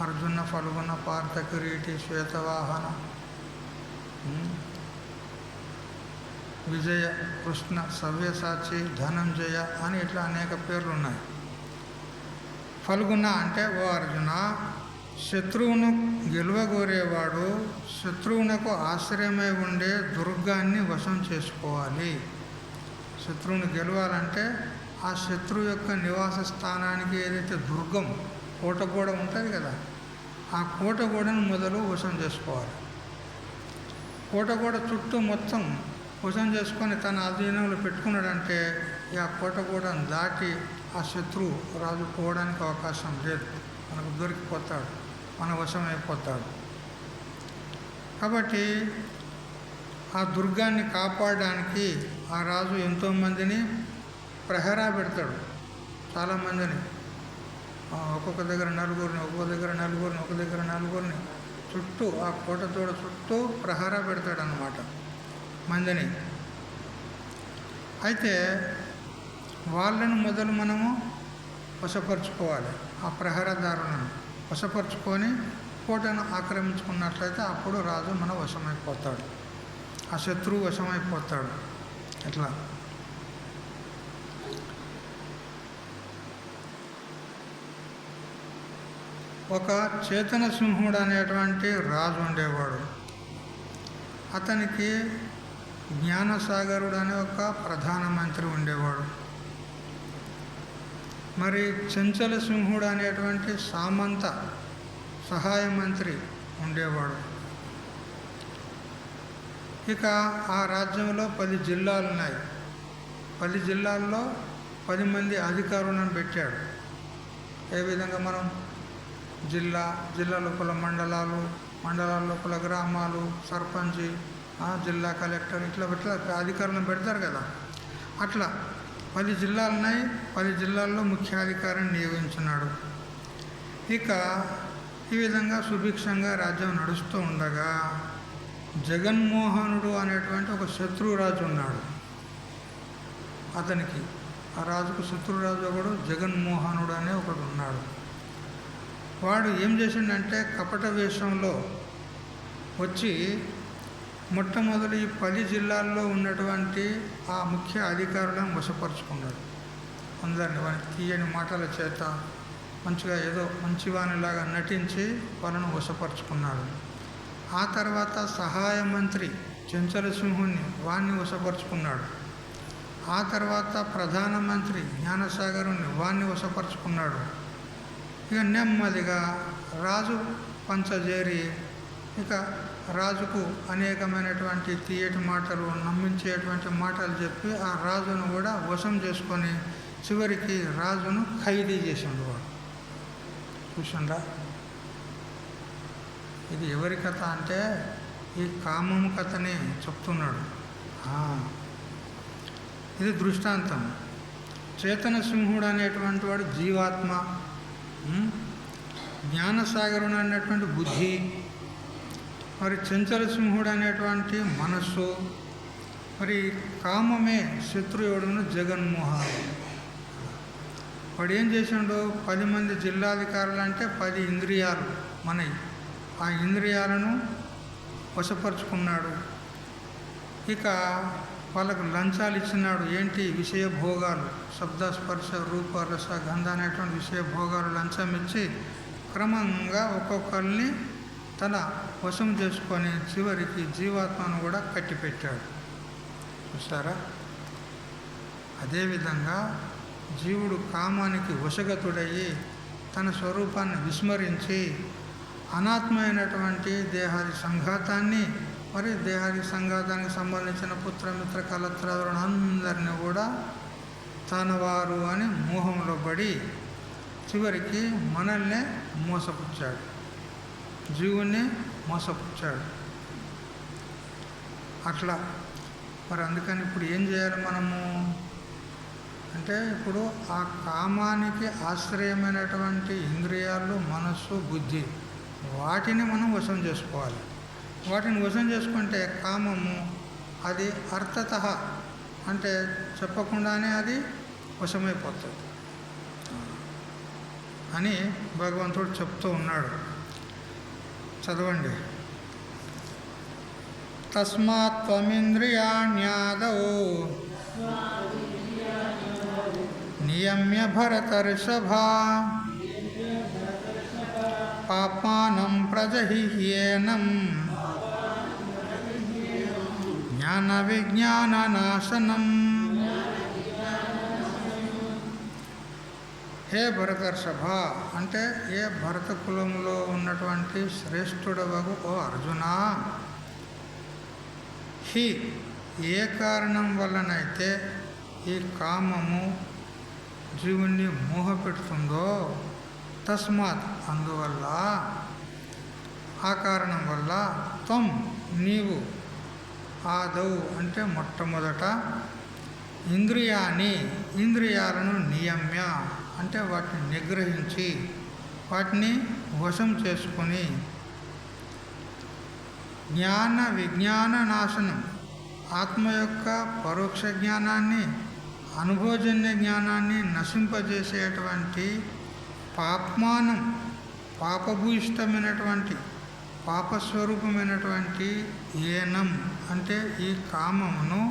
S1: అర్జున ఫల్గుణ పార్థ కిరీటి శ్వేతవాహన విజయ కృష్ణ సవ్యసాచి ధనంజయ అని ఇట్లా అనేక పేర్లు ఉన్నాయి. ఫల్గుణ అంటే ఓ అర్జున, శత్రువును గెలవగోరేవాడు శత్రువునకు ఆశ్రయమై ఉండే దుర్గాన్ని వశం చేసుకోవాలి. శత్రువుని గెలవాలంటే ఆ శత్రువు యొక్క నివాస స్థానానికి ఏదైతే దుర్గం, కోటగోడ ఉంటుంది కదా, ఆ కోటగోడను మొదలు వశం చేసుకోవాలి. కోటగోడ చుట్టూ మొత్తం వశం చేసుకొని తన అధీనంలో పెట్టుకున్నాడంటే ఆ కోటగోడను దాటి ఆ శత్రువు రాజు పోవడానికి అవకాశం లేదు. మనకు దొరికిపోతాడు, మన వశం అయిపోతాడు. కాబట్టి ఆ దుర్గాన్ని కాపాడడానికి ఆ రాజు ఎంతోమందిని ప్రహరా పెడతాడు. చాలామందిని, ఒక్కొక్క దగ్గర నలుగురిని, ఒక్కొక్క దగ్గర నలుగురిని, ఒక దగ్గర నలుగురిని చుట్టూ ఆ కోటతోడ చుట్టూ ప్రహరా పెడతాడు అన్నమాట మందిని. అయితే వాళ్ళను మొదలు మనము వశపరుచుకోవాలి. ఆ ప్రహరదారులను వశపరుచుకొని కోటను ఆక్రమించుకున్నట్లయితే అప్పుడు రాజు మన వశమైపోతాడు, ఆ శత్రువు వశమైపోతాడు. ఎట్లా ఒక చేతన సింహుడు అనేటువంటి రాజు ఉండేవాడు. అతనికి జ్ఞానసాగరుడు అనే ఒక ప్రధానమంత్రి ఉండేవాడు. మరి చెంచల సింహుడు అనేటువంటి సామంత సహాయ మంత్రి ఉండేవాడు. ఇక ఆ రాజ్యంలో 10 జిల్లాలు ఉన్నాయి. 10 జిల్లాల్లో 10 మంది అధికారులను పెట్టాడు. ఏ విధంగా మనం జిల్లా లోపల మండలాలు, మండలాల లోపల గ్రామాలు, సర్పంచి, జిల్లా కలెక్టర్ ఇట్లా అధికారులను పెడతారు కదా, అట్లా 10 జిల్లాలు ఉన్నాయి. 10 జిల్లాల్లో ముఖ్యాధికారిని నియమించున్నాడు. ఇక ఈ విధంగా సుభిక్షంగా రాజ్యం నడుస్తూ ఉండగా జగన్మోహనుడు అనేటువంటి ఒక శత్రురాజు ఉన్నాడు. అతనికి ఆ రాజుకు శత్రురాజు ఒకడు జగన్మోహనుడు అనే ఒకడు ఉన్నాడు. వాడు ఏం చేసిండంటే కపట వేషంలో వచ్చి మొట్టమొదటి ఈ 10 జిల్లాల్లో ఉన్నటువంటి ఆ ముఖ్య అధికారులను వశపరుచుకున్నాడు. అందరిని వారికి తీయని మాటల చేత మంచిగా ఏదో మంచివానిలాగా నటించి వాళ్ళను వశపరుచుకున్నాడు. ఆ తర్వాత సహాయ మంత్రి చెంచల సింహుని వాణ్ణి వశపరుచుకున్నాడు. ఆ తర్వాత ప్రధానమంత్రి జ్ఞానసాగరుని వాణ్ణి వశపరుచుకున్నాడు. ఇక నెమ్మదిగా రాజు పంచజేరి ఇక రాజుకు అనేకమైనటువంటి తీయటి మాటలు, నమ్మించేటువంటి మాటలు చెప్పి ఆ రాజును కూడా వశం చేసుకొని చివరికి రాజును ఖైదీ చేసిండు. వాడు చూసిండా? ఇది ఎవరి కథ అంటే ఈ కామము కథని చెప్తున్నాడు. ఇది దృష్టాంతం. చేతన సింహుడు అనేటువంటి వాడు జీవాత్మ, జ్ఞానసాగరుడు అనేటువంటి బుద్ధి, మరి చెంచల సింహుడు అనేటువంటి మనస్సు, మరి కామమే శత్రువుడును జగన్మోహనుడు. వాడు ఏం చేసిండు? 10 మంది జిల్లాధికారులు అంటే 10 ఇంద్రియాలు మనవి, ఆ ఇంద్రియాలను వశపరుచుకున్నాడు. ఇక వాళ్ళకు లంచాలు ఇచ్చినాడు. ఏంటి? విషయ భోగాలు, శబ్దస్పర్శ రూప రస గంధ అనేటువంటి విషయ భోగాలు లంచం ఇచ్చి క్రమంగా ఒక్కొక్కరిని తన వశం చేసుకొని చివరికి జీవాత్మను కూడా కట్టిపెట్టాడు. చూసారా? అదేవిధంగా జీవుడు కామానికి వశగతుడయ్యి తన స్వరూపాన్ని విస్మరించి అనాత్మైనటువంటి దేహాది సంఘాతాన్ని, మరి దేహాది సంఘాతానికి సంబంధించిన పుత్రమిత్ర కలత్రాదులను అందరినీ కూడా తన వారు అని మోహంలో పడి చివరికి మనల్నే మోసపుచ్చాడు, జీవుణ్ణి మోసపుచ్చాడు. అట్లా మరి అందుకని ఇప్పుడు ఏం చేయాలి మనము అంటే, ఇప్పుడు ఆ కామానికి ఆశ్రయమైనటువంటి ఇంద్రియాలు, మనస్సు, బుద్ధి, వాటిని మనం వశం చేసుకోవాలి. వాటిని వశం చేసుకుంటే కామము అది అర్థతః అంటే చెప్పకుండానే అది వశమైపోతుంది అని భగవంతుడు చెప్తూ ఉన్నాడు. చదవండి. తస్మాత్ త్వమింద్రియాణ్యాదౌ నియమ్య భరతర్షభా పాపానం ప్రజహిహ్యేనం జ్ఞాన విజ్ఞాన నాశనం. హే భరతర్షభ అంటే ఏ భరత కులంలో ఉన్నటువంటి శ్రేష్ఠుడవగు ఓ అర్జున, హి ఏ కారణం వల్లనైతే ఈ కామము జీవుణ్ణి మోహపెడుతుందో, తస్మాత్ అందువల్ల, ఆ కారణం వల్ల, త్వం నీవు, ఆదౌ అంటే మొట్టమొదట, ఇంద్రియాలను నియమ్య అంటే వాటిని నిగ్రహించి వాటిని వశం చేసుకొని, జ్ఞాన విజ్ఞాన నాశనం ఆత్మ యొక్క పరోక్ష జ్ఞానాన్ని, అనుభవజన్య జ్ఞానాన్ని నశింపజేసేటువంటి పాప్మానం, పాపభూయిష్టమైనటువంటి పాపస్వరూపమైనటువంటి ఏనం అంటే ఈ కామమును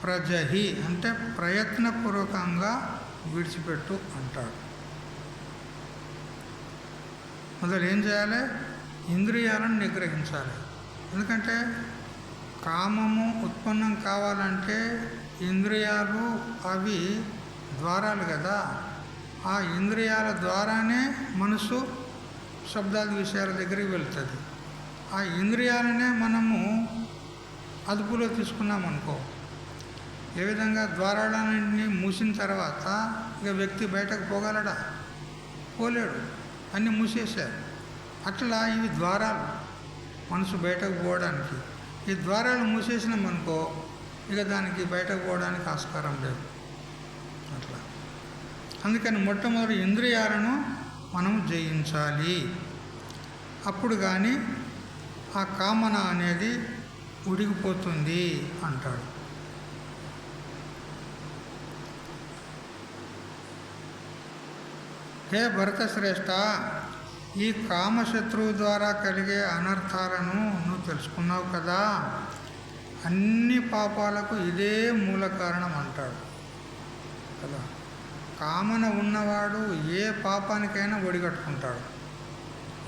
S1: ప్రజహి అంటే ప్రయత్నపూర్వకంగా విడిచిపెట్టు అంటాడు. మొదలు ఏం చేయాలి? ఇంద్రియాలను నిగ్రహించాలి. ఎందుకంటే కామము ఉత్పన్నం కావాలంటే ఇంద్రియాలు అవి ద్వారాలు కదా. ఆ ఇంద్రియాల ద్వారానే మనసు శబ్దాది విషయాల దగ్గరికి వెళ్తుంది. ఆ ఇంద్రియాలనే మనము అదుపులో తీసుకున్నామనుకో, ఏ విధంగా ద్వారాలన్నింటినీ మూసిన తర్వాత ఇక వ్యక్తి బయటకు పోగలడా? పోలేడు, అన్నీ మూసేశారు. అట్లా ఇవి ద్వారాలు మనసు బయటకు పోవడానికి. ఈ ద్వారాలు మూసేసినామనుకో ఇక దానికి బయటకు పోవడానికి ఆస్కారం లేదు. అట్లా అందుకని మొట్టమొదటి ఇంద్రియాలను మనం జయించాలి. అప్పుడు కానీ ఆ కామన అనేది ఉడిగిపోతుంది అంటాడు. హే భరతశ్రేష్ఠ, ఈ కామశత్రువు ద్వారా కలిగే అనర్థాలను నువ్వు తెలుసుకున్నావు కదా. అన్ని పాపాలకు ఇదే మూల కారణం అంటాడు కదా. కామన ఉన్నవాడు ఏ పాపానికైనా ఒడిగట్టుకుంటాడు,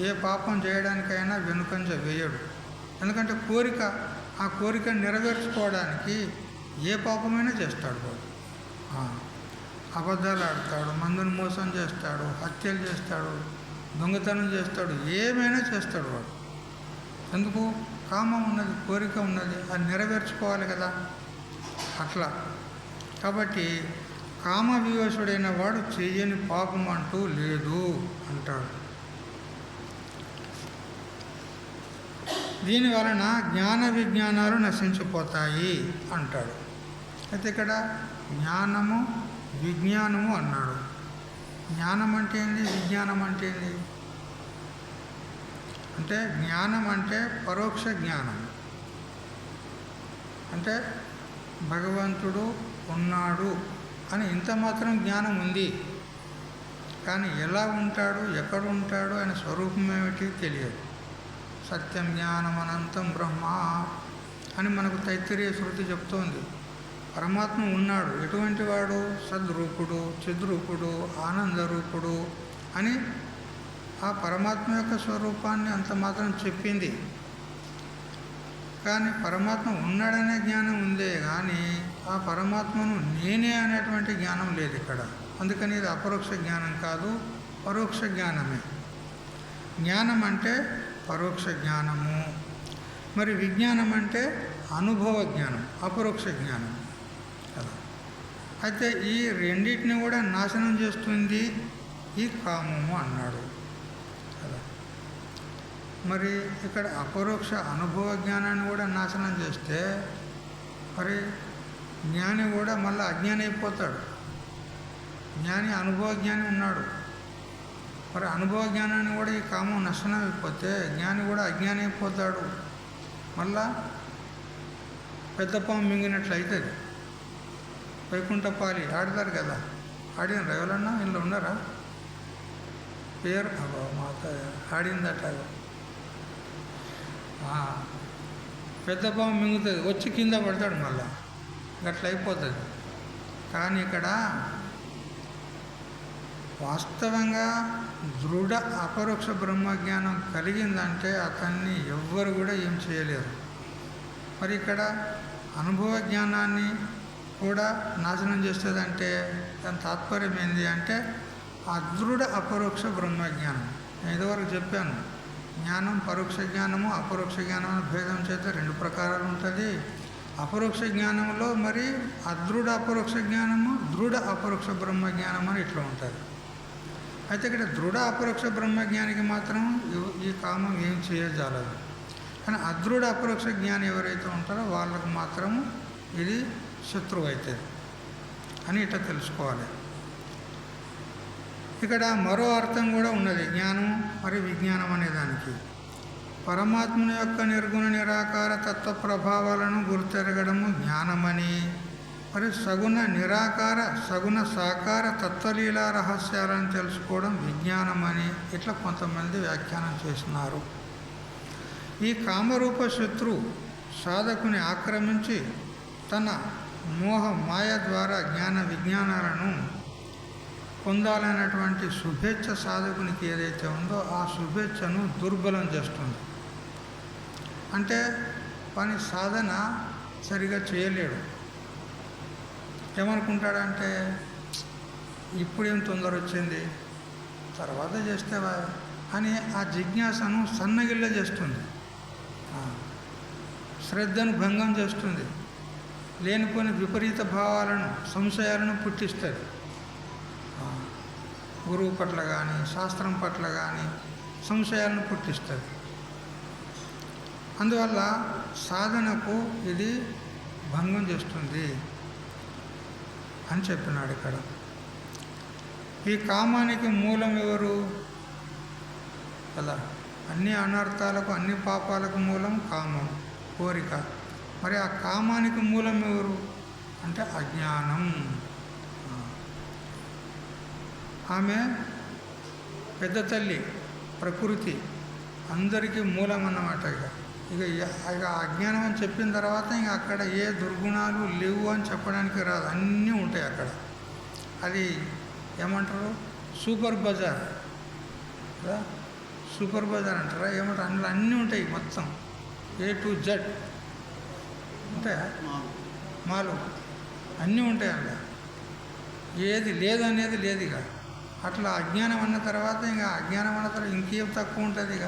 S1: ఏ పాపం చేయడానికైనా వెనుకంజ వేయడు. ఎందుకంటే కోరిక, ఆ కోరికను నెరవేర్చుకోవడానికి ఏ పాపమైనా చేస్తాడు వాడు. అబద్ధాలు ఆడతాడు, మందుని మోసం చేస్తాడు, హత్యలు చేస్తాడు, దొంగతనం చేస్తాడు, ఏమైనా చేస్తాడు వాడు. ఎందుకు? కామం ఉన్నది, కోరిక ఉన్నది, అది నెరవేర్చుకోవాలి కదా. అట్లా కాబట్టి కామ వివశుడైన వాడు చేయని పాపం అంటూ లేదు అంటాడు. దీని వలన జ్ఞాన విజ్ఞానాలు నశించిపోతాయి అంటాడు. అయితే ఇక్కడ జ్ఞానము విజ్ఞానము అన్నాడు. జ్ఞానం అంటే ఏంది? విజ్ఞానం అంటే ఏంది? అంటే జ్ఞానం అంటే పరోక్ష జ్ఞానం. అంటే భగవంతుడు ఉన్నాడు అని ఇంత మాత్రం జ్ఞానం ఉంది, కానీ ఎలా ఉంటాడు, ఎక్కడ ఉంటాడు, ఆయన స్వరూపం ఏమిటి తెలియదు. సత్యం జ్ఞానం అనంతం బ్రహ్మ అని మనకు తైత్తరీయ శృతి చెప్తోంది. పరమాత్మ ఉన్నాడు. ఎటువంటి వాడు? సద్రూపుడు, చిద్రూపుడు, ఆనందరూపుడు అని ఆ పరమాత్మ యొక్క స్వరూపాన్ని అంత మాత్రం చెప్పింది. కానీ పరమాత్మ ఉన్నాడనే జ్ఞానం ఉందే కానీ ఆ పరమాత్మను నేనే అనేటువంటి జ్ఞానం లేదు ఇక్కడ. అందుకని ఇది అపరోక్ష జ్ఞానం కాదు, పరోక్ష జ్ఞానమే. జ్ఞానం అంటే పరోక్ష జ్ఞానము, మరి విజ్ఞానం అంటే అనుభవ జ్ఞానం, అపరోక్ష జ్ఞానం కదా. అయితే ఈ రెండింటిని కూడా నాశనం చేస్తుంది ఈ కామము అన్నాడు కదా. మరి ఇక్కడ అపరోక్ష అనుభవ జ్ఞానాన్ని కూడా నాశనం చేస్తే మరి జ్ఞాని కూడా మళ్ళీ అజ్ఞాని అయిపోతాడు. జ్ఞాని అనుభవ జ్ఞాని ఉన్నాడు, మరి అనుభవ జ్ఞానాన్ని కూడా ఈ కామం నష్టనం అయిపోతే జ్ఞాని కూడా అజ్ఞాని అయిపోతాడు. మళ్ళా పెద్ద పాము మింగినట్లు అవుతుంది. వైకుంఠపాలి ఆడతారు కదా, ఆడినరా? ఎవరన్నా ఇంట్లో ఉన్నారా? పేరు మాత ఆడిందట. పెద్ద పాము మింగుతుంది, వచ్చి కింద పడతాడు, మళ్ళా గట్ల అయిపోతుంది. కానీ ఇక్కడ వాస్తవంగా దృఢ అపరోక్ష బ్రహ్మజ్ఞానం కలిగిందంటే అతన్ని ఎవ్వరు కూడా ఏం చేయలేరు. మరి ఇక్కడ అనుభవ జ్ఞానాన్ని కూడా నాశనం చేస్తుందంటే దాని తాత్పర్యం ఏంటి అంటే అదృఢ అపరోక్ష బ్రహ్మజ్ఞానం. నేను ఇదివరకు చెప్పాను, జ్ఞానం పరోక్ష జ్ఞానము అపరోక్ష జ్ఞానం అనే భేదం చేత రెండు ప్రకారాలు ఉంటుంది. అపరోక్ష జ్ఞానంలో మరి అదృఢ అపరోక్ష జ్ఞానము, దృఢ అపరోక్ష బ్రహ్మజ్ఞానం అని ఇట్లా ఉంటుంది. అయితే ఇక్కడ దృఢ అపరోక్ష బ్రహ్మజ్ఞానికి మాత్రం ఈ కామం ఏం చేయజాలదు. కానీ అదృఢ అపరోక్ష జ్ఞానం ఎవరైతే ఉంటారో వాళ్ళకు మాత్రము ఇది శత్రువు అవుతుంది అని ఇట్లా తెలుసుకోవాలి. ఇక్కడ మరో అర్థం కూడా ఉన్నది జ్ఞానం మరి విజ్ఞానం అనే దానికి. పరమాత్మ యొక్క నిర్గుణ నిరాకార తత్వ ప్రభావాలను గుర్తెరగడము జ్ఞానమని, మరి సగుణ నిరాకార సగుణ సాకార తత్వలీలా రహస్యాలను తెలుసుకోవడం విజ్ఞానమని ఇట్లా కొంతమంది వ్యాఖ్యానం చేస్తున్నారు. ఈ కామరూప శత్రు సాధకుని ఆక్రమించి తన మోహ మాయ ద్వారా జ్ఞాన విజ్ఞానాలను పొందాలనేటువంటి శుభేచ్ఛ సాధకునికి ఏదైతే ఉందో ఆ శుభేచ్ఛను దుర్బలం చేస్తుంది. అంటే కానీ సాధన సరిగా చేయలేడు. ఏమనుకుంటాడంటే ఇప్పుడేం తొందర వచ్చింది, తర్వాత చేస్తేవా అని ఆ జిజ్ఞాసను సన్నగిల్ల చేస్తుంది, శ్రద్ధను భంగం చేస్తుంది, లేనిపోని విపరీత భావాలను సంశయాలను పుట్టిస్తుంది. గురువు పట్ల కానీ శాస్త్రం పట్ల కానీ సంశయాలను పుట్టిస్తుంది. అందువల్ల సాధనకు ఇది భంగం చేస్తుంది అని చెప్పినాడు ఇక్కడ. ఈ కామానికి మూలం ఎవరు కదా? అన్ని అనర్థాలకు అన్ని పాపాలకు మూలం కామం, కోరిక. మరి ఆ కామానికి మూలం ఎవరు అంటే అజ్ఞానం. ఆమె పెద్ద తల్లి ప్రకృతి అందరికీ మూలం అన్నమాట. ఇక అజ్ఞానం అని చెప్పిన తర్వాత ఇంకా అక్కడ ఏ దుర్గుణాలు లేవు అని చెప్పడానికి రాదు, అన్నీ ఉంటాయి అక్కడ. అది ఏమంటారు, సూపర్ బజార్ కదా, సూపర్ బజార్ అంటారా ఏమంటారు, అందులో అన్నీ ఉంటాయి, మొత్తం A to Z ఉంటాయా, మాలు అన్నీ ఉంటాయి అందులో, ఏది లేదనేది లేదు. ఇక అట్లా అజ్ఞానం అన్న తర్వాత ఇంకా అజ్ఞానం అన్న తర్వాత ఇంకేం తక్కువ ఉంటుంది ఇక.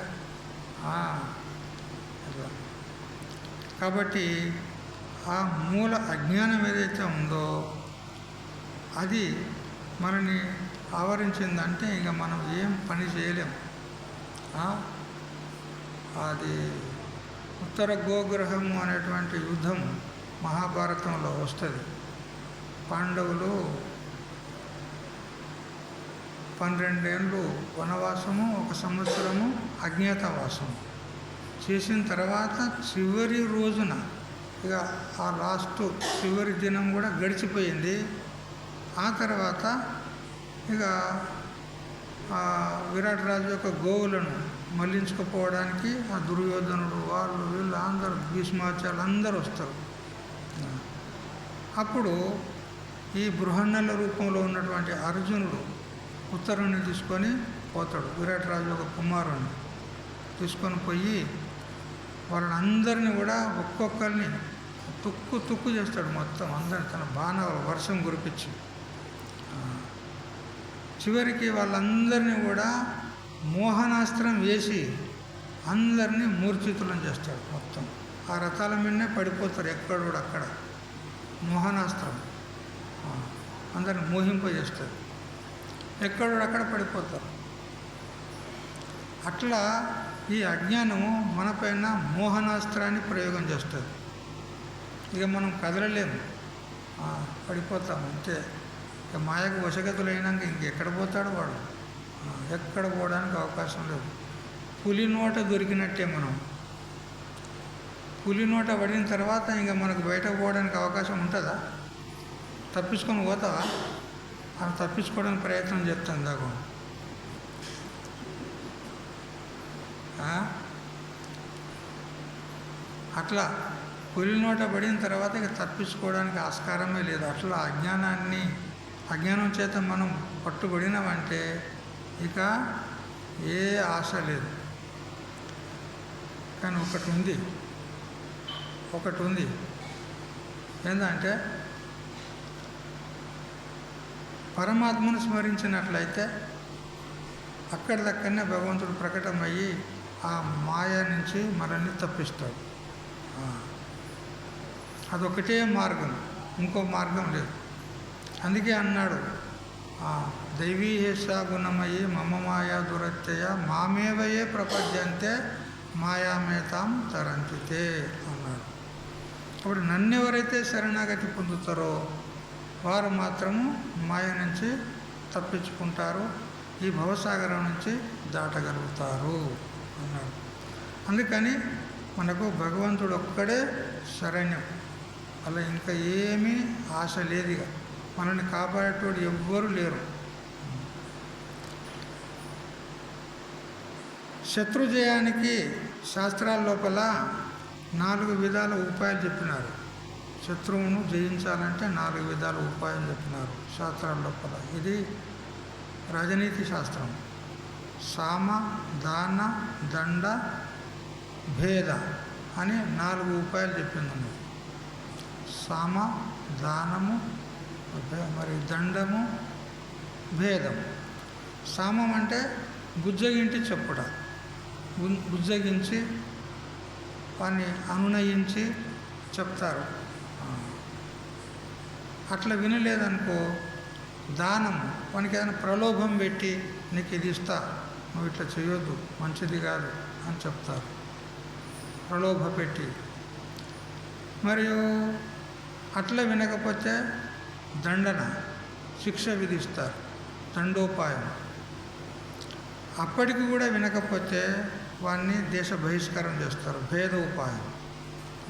S1: అట్లా కాబట్టి ఆ మూల అజ్ఞానం ఏదైతే ఉందో అది మనని ఆవరించిందంటే ఇక మనం ఏం పని చేయలేం. అది ఉత్తర గోగ్రహము అనేటువంటి యుద్ధం మహాభారతంలో వస్తుంది. పాండవులు 12 ఏళ్ళు వనవాసము, 1 సంవత్సరము అజ్ఞాతవాసము చేసిన తర్వాత చివరి రోజున ఇక ఆ లాస్ట్ చివరి దినం కూడా గడిచిపోయింది. ఆ తర్వాత ఇక విరాట్ రాజు యొక్క గోవులను మళ్లించుకుపోవడానికి ఆ దుర్యోధనుడు వాళ్ళు వీళ్ళు అందరూ భీష్మాచార్యులు అందరూ వస్తారు. అప్పుడు ఈ బృహన్నల రూపంలో ఉన్నటువంటి అర్జునుడు ఉత్తరుని తీసుకొని పోతాడు. విరాట్ రాజు యొక్క కుమారుణ్ణి తీసుకొని పోయి వాళ్ళని అందరినీ కూడా ఒక్కొక్కరిని తుక్కు చేస్తాడు. మొత్తం అందరిని తన బాణాల వర్షం కురిపించి చివరికి వాళ్ళందరినీ కూడా మోహనాస్త్రం వేసి అందరినీ మూర్ఛితులను చేస్తాడు. మొత్తం ఆ రథాల మీదనే పడిపోతారు, ఎక్కడ కూడా అక్కడ మోహనాస్త్రం అందరిని మోహింపజేస్తారు, ఎక్కడక్కడ పడిపోతారు. అట్లా ఈ అజ్ఞానము మనపైన మోహనాస్త్రాన్ని ప్రయోగం చేస్తుంది. ఇక మనం కదలలేము, పడిపోతాం అంతే. ఇక మాయకు వశగతులైనాక ఇంకెక్కడ పోతాడు వాడు, ఎక్కడ పోవడానికి అవకాశం లేదు. పులి నోట దొరికినట్టే మనం. పులి నోట పడిన తర్వాత ఇంకా మనకు బయటకు పోవడానికి అవకాశం ఉంటుందా? తప్పించుకొని పోతావా? అలా తప్పించుకోవడానికి ప్రయత్నం చేస్తాను దాకా. అట్లా పులి నోట పడిన తర్వాత ఇక తప్పించుకోవడానికి ఆస్కారమే లేదు. అట్లా అజ్ఞానం చేత మనం పట్టుబడినామంటే ఇక ఏ ఆశ లేదు. కానీ ఒకటి ఉంది ఏంటంటే పరమాత్మను స్మరించినట్లయితే అక్కడిదక్కడనే భగవంతుడు ప్రకటమయ్యి ఆ మాయ నుంచి మనల్ని తప్పిస్తాడు. అదొకటే మార్గం, ఇంకో మార్గం లేదు. అందుకే అన్నాడు, దైవీహేష గుణమయ్యి మమ మాయా దురత్యయ మామేవయే ప్రపద్యంతే మాయామేతాం తరంతితే అన్నాడు. అప్పుడు నన్నెవరైతే శరణాగతి పొందుతారో వారు మాత్రము మాయ నుంచి తప్పించుకుంటారు, ఈ భవసాగరం నుంచి దాటగలుగుతారు అన్నాడు. అందుకని మనకు భగవంతుడు ఒక్కడే శరణ్యం, అలా ఇంకా ఏమీ ఆశ లేదు. ఇక మనల్ని కాపాడేటోడు ఎవ్వరూ లేరు. శత్రుజయానికి శాస్త్రాల లోపల 4 విధాల ఉపాయాలు చెప్పినారు. శత్రువును జయించాలంటే 4 విధాల ఉపాయం చెప్పినారు శాస్త్రాల లోపల. ఇది రాజనీతి శాస్త్రం. సామ, దాన, దండ, భేద అని 4 ఉపాయాలు చెప్పింది. సామ, దానము, మరి దండము, భేదము. సామం అంటే బుజ్జగింటి చెప్పుట, బుజ్జగించి వాన్ని అనునయించి చెప్తారు. అట్లా వినలేదనుకో దానము, వానికి ఏదైనా ప్రలోభం పెట్టి నీకు ఇది ఇస్తా, నువ్వు ఇట్లా చేయొద్దు, మంచిది కాదు అని చెప్తారు, ప్రలోభ పెట్టి. మరియు అట్లా వినకపోతే దండన, శిక్ష విధిస్తారు, దండోపాయం. అప్పటికి కూడా వినకపోతే వాన్ని దేశ బహిష్కారం చేస్తారు, భేదోపాయం.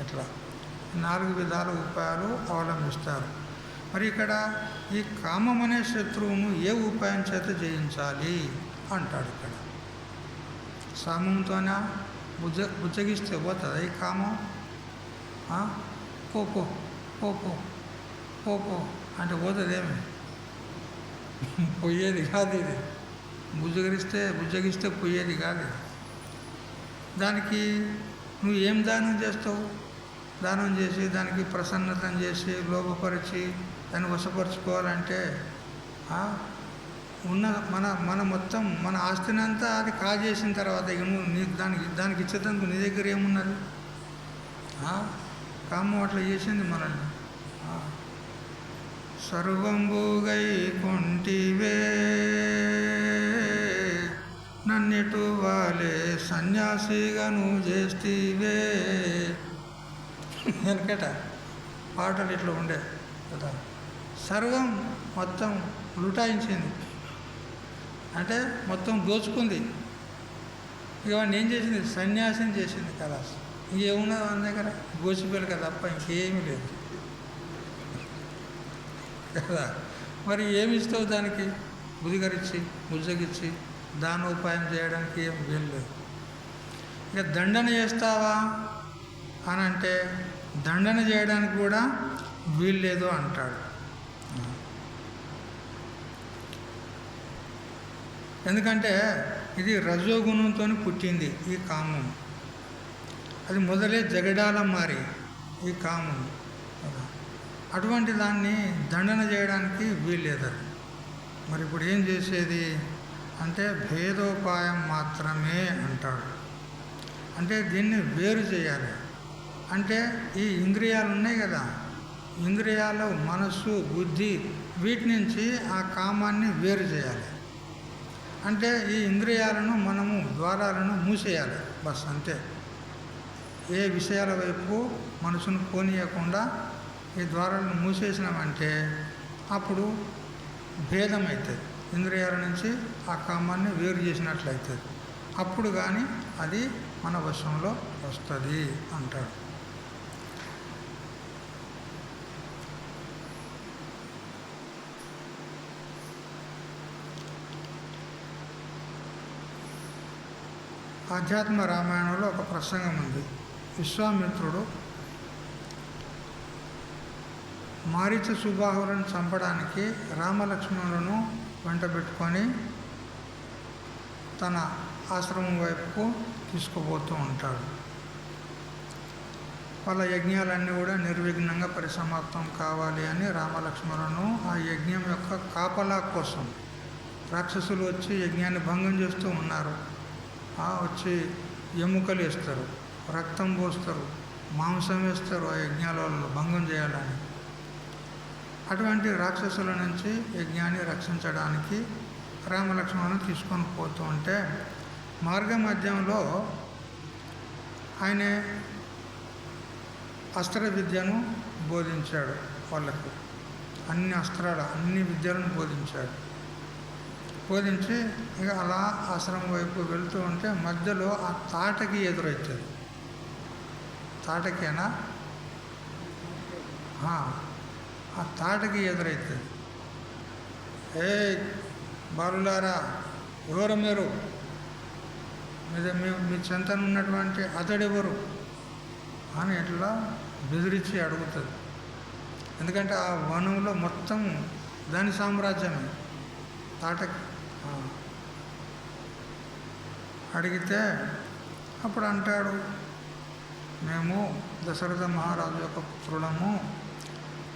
S1: ఇట్లా 4 విధాల ఉపాయాలు అవలంబిస్తారు. మరి ఇక్కడ ఈ కామం అనే శత్రువును ఏ ఉపాయం చేత జయించాలి అంటాడు. ఇక్కడ సామంతోనే బుజ్జగిస్తే పోతుందా ఈ కామం? పోపో పోపో పోపో అంటే పోతుందేమి? పోయేది కాదు ఇది. బుజ్జగిస్తే పోయేది కాదు. దానికి నువ్వు ఏం దానం చేస్తావు? దానం చేసి దానికి ప్రసన్నతం చేసి లోపపరిచి దాన్ని వశపరుచుకోవాలంటే ఉన్న మన మొత్తం మన ఆస్తినంతా అది కాజేసిన తర్వాత ఇక నువ్వు దానికి ఇచ్చేందుకు నీ దగ్గర ఏమున్నది? కామం అట్లా చేసింది మనల్ని. సర్వంబుగై కొంటివే నన్నెటు వాలే సన్యాసిగా నువ్వు చేస్తీవే. వెనకట పాటలు ఇట్లా ఉండే కదా. సర్వం మొత్తం లుటాయించింది అంటే మొత్తం దోచుకుంది. ఇక వాడిని ఏం చేసింది? సన్యాసం చేసింది కదా. ఇంకేమున్నది మన దగ్గర? గోసిపిల్లక తప్ప ఇంకేమీ లేదు కదా. మరి ఏమి ఇస్తావు దానికి? బుదిగరిచ్చి బుజ్జగిచ్చి దానోపాయం చేయడానికి ఏం వీలు లేదు. ఇక దండన చేస్తావా అని అంటే దండన చేయడానికి కూడా వీలు లేదు అంటాడు. ఎందుకంటే ఇది రజోగుణంతో పుట్టింది ఈ కామం. అది మొదలే జగడాల మారి ఈ కామం. అటువంటి దాన్ని దండన చేయడానికి వీల్లేదు. మరి ఇప్పుడు ఏం చేసేది అంటే భేదోపాయం మాత్రమే అంటాడు. అంటే దీన్ని వేరు చేయాలి. అంటే ఈ ఇంద్రియాలు ఉన్నాయి కదా, ఇంద్రియాలు మనస్సు బుద్ధి వీటి నుంచి ఆ కామాన్ని వేరు చేయాలి. అంటే ఈ ఇంద్రియాలను మనము ద్వారాలను మూసేయాలి. బస్ అంతే. ఏ విషయాల వైపు మనసును పోనీయకుండా ఈ ద్వారాలను మూసేసినామంటే అప్పుడు భేదం అవుతుంది. ఇంద్రియాల నుంచి ఆ కామాన్ని వేరు చేసినట్లయితుంది. అప్పుడు కానీ అది మన వశంలో వస్తుంది అంటాడు. ఆధ్యాత్మ రామాయణంలో ఒక ప్రసంగం ఉంది. విశ్వామిత్రుడు మారీచ సుబాహులను చంపడానికి రామలక్ష్మణులను వెంట పెట్టుకొని తన ఆశ్రమం వైపుకు తీసుకుపోతూ ఉంటాడు. వాళ్ళ యజ్ఞాలన్నీ కూడా నిర్విఘ్నంగా పరిసమాప్తం కావాలి అని రామలక్ష్మణులను ఆ యజ్ఞం యొక్క కాపలా కోసం రాక్షసులు వచ్చి యజ్ఞాన్ని భంగం చేస్తూ ఉన్నారు. వచ్చి ఎముకలు వేస్తారు, రక్తం పోస్తారు, మాంసం వేస్తారు ఆ యజ్ఞాలలో భంగం చేయాలని. అటువంటి రాక్షసుల నుంచి యజ్ఞాన్ని రక్షించడానికి రామలక్ష్మణులను తీసుకొని పోతూ ఉంటే మార్గ మధ్యంలో ఆయన అస్త్ర విద్యను బోధించాడు. వాళ్ళకు అన్ని అస్త్రాలు అన్ని విద్యలను బోధించాడు. బోధించి ఇక అలా ఆశ్రమం వైపు వెళ్తూ ఉంటే మధ్యలో ఆ తాటకి ఎదురవుతుంది. తాటకేనా? ఆ తాటకి ఎదురవుతుంది. ఏ బాలులారా, ఎవరు మీరు? మీ చెంతన ఉన్నటువంటి అతడెవరు అని ఇట్లా బెదిరించి అడుగుతుంది. ఎందుకంటే ఆ వనంలో మొత్తం దాని సామ్రాజ్యమే. తాటకి అడిగితే అప్పుడు అంటాడు, మేము దశరథ మహారాజు యొక్క పుత్రులము,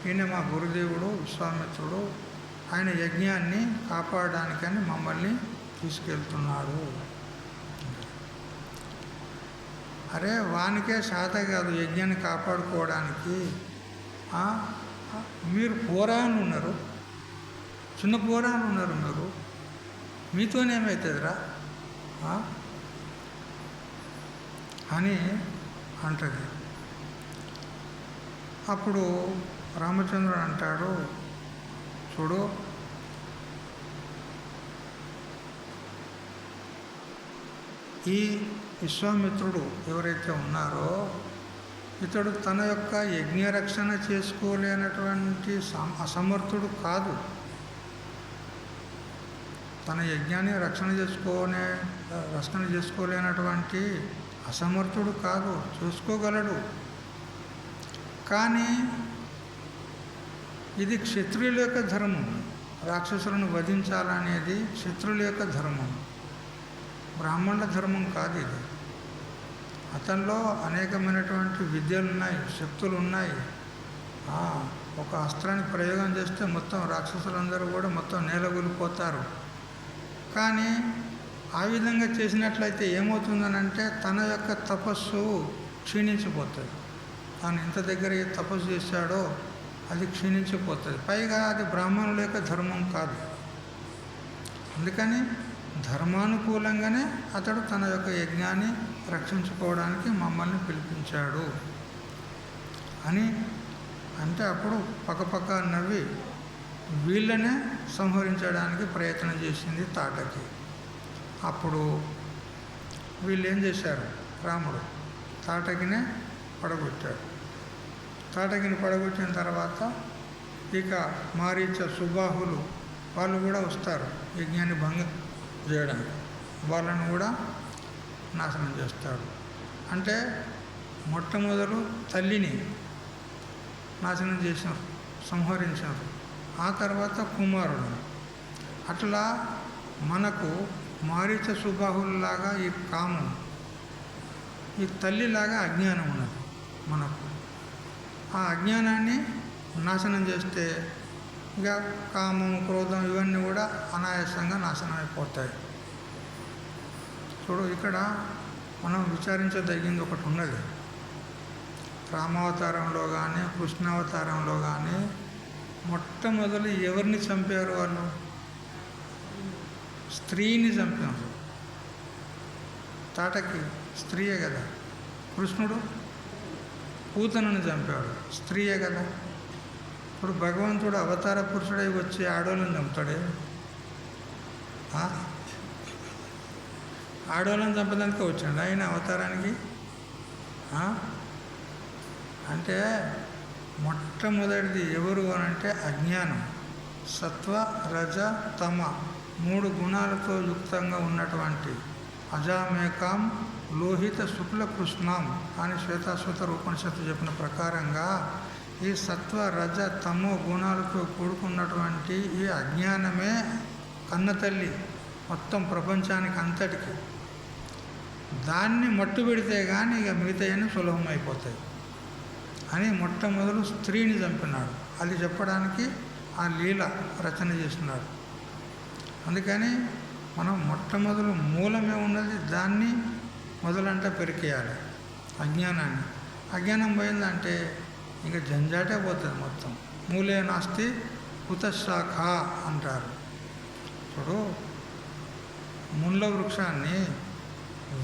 S1: ఈయన మా గురుదేవుడు విశ్వామిత్రుడు, ఆయన యజ్ఞాన్ని కాపాడడానికని మమ్మల్ని తీసుకెళ్తున్నాడు. అరే వానికే శాత కాదు యజ్ఞాన్ని కాపాడుకోవడానికి, మీరు పోరాను ఉన్నారు, చిన్న పోరాను ఉన్నారు, మీతోనేమవుతుందిరా అని అంటది. అప్పుడు రామచంద్రుడు అంటాడు, చూడు ఈ విశ్వామిత్రుడు ఎవరైతే ఉన్నారో ఇతడు తన యొక్క యజ్ఞరక్షణ చేసుకోలేనటువంటి అసమర్థుడు తన యజ్ఞాన్ని రక్షణ చేసుకోలేనటువంటి అసమర్థుడు కాదు, చూసుకోగలడు. కానీ ఇది క్షత్రియుల యొక్క ధర్మం, రాక్షసులను వధించాలనేది క్షత్రుల యొక్క ధర్మం, బ్రాహ్మణుల ధర్మం కాదు ఇది. అతనిలో అనేకమైనటువంటి విద్యలు ఉన్నాయి, శక్తులు ఉన్నాయి. ఒక అస్త్రాన్ని ప్రయోగం చేస్తే మొత్తం రాక్షసులందరూ కూడా మొత్తం నేలగొలిపోతారు. కానీ ఆ విధంగా చేసినట్లయితే ఏమవుతుందనంటే తన యొక్క తపస్సు క్షీణించిపోతుంది. తాను ఇంత దగ్గర ఏ తపస్సు చేశాడో అది క్షీణించిపోతుంది. పైగా అది బ్రాహ్మణుల యొక్క ధర్మం కాదు. అందుకని ధర్మానుకూలంగానే అతడు తన యొక్క యజ్ఞాన్ని రక్షించుకోవడానికి మమ్మల్ని పిలిపించాడు అని అంటే అప్పుడు పక్కపక్క నవ్వి వీళ్ళనే సంహరించడానికి ప్రయత్నం చేసింది తాటకి. అప్పుడు వీళ్ళు ఏం చేశారు, రాముడు తాటకినే పడగొట్టాడు. తాటకిని పడగొట్టిన తర్వాత ఇక మారీచ సుబాహులు వాళ్ళు కూడా వస్తారు యజ్ఞాన్ని భంగం చేయడానికి, వాళ్ళను కూడా నాశనం చేస్తాడు. అంటే మొట్టమొదలు తల్లిని నాశనం చేసినారు, సంహరించారు. ఆ తర్వాత కుమారుడు. అట్లా మనకు మారీచ సుబాహుల్లాగా ఈ కామం, ఈ తల్లిలాగా అజ్ఞానం ఉన్నది మనకు. ఆ అజ్ఞానాన్ని నాశనం చేస్తే ఇక కామం, క్రోధం ఇవన్నీ కూడా అనాయాసంగా నాశనం అయిపోతాయి. చూడు ఇక్కడ మనం విచారించదగింది ఒకటి ఉన్నది. రామావతారంలో కానీ కృష్ణావతారంలో కానీ మొట్టమొదలు ఎవరిని చంపారు వాళ్ళు? స్త్రీని చంపారు. తాటకి స్త్రీయే కదా. కృష్ణుడు పూతనని చంపాడు, స్త్రీయే కదా. ఇప్పుడు భగవంతుడు అవతార పురుషుడై వచ్చి ఆడోళ్ళని చంపుతాడే? ఆడోళ్ళని చంపడానికే వచ్చాడు ఆయన అవతారానికి. అంటే మొట్టమొదటిది ఎవరు అనంటే అజ్ఞానం. సత్వ, రజ, తమ 3 గుణాలతో యుక్తంగా ఉన్నటువంటి అజామేకాం లోహిత శుక్ల కృష్ణం అని శ్వేతాశ్వత ఉపనిషత్తు చెప్పిన ప్రకారంగా ఈ సత్వ, రజ, తమో గుణాలతో కూడుకున్నటువంటి ఈ అజ్ఞానమే కన్నతల్లి మొత్తం ప్రపంచానికి అంతటికి. దాన్ని మట్టు పెడితే కానీ ఇక మిగతాయని సులభమైపోతాయి అని మొట్టమొదలు స్త్రీని చంపినాడు. అది చెప్పడానికి ఆ లీల రచన చేసినాడు. అందుకని మనం మొట్టమొదలు మూలమే ఉన్నది, దాన్ని మొదలంటే పెరికేయాలి అజ్ఞానాన్ని. అజ్ఞానం పోయిందంటే ఇంకా జంజాటే పోతుంది మొత్తం. మూలే నాస్తి కుతశాఖ అంటారు. ఇప్పుడు ముళ్ళ వృక్షాన్ని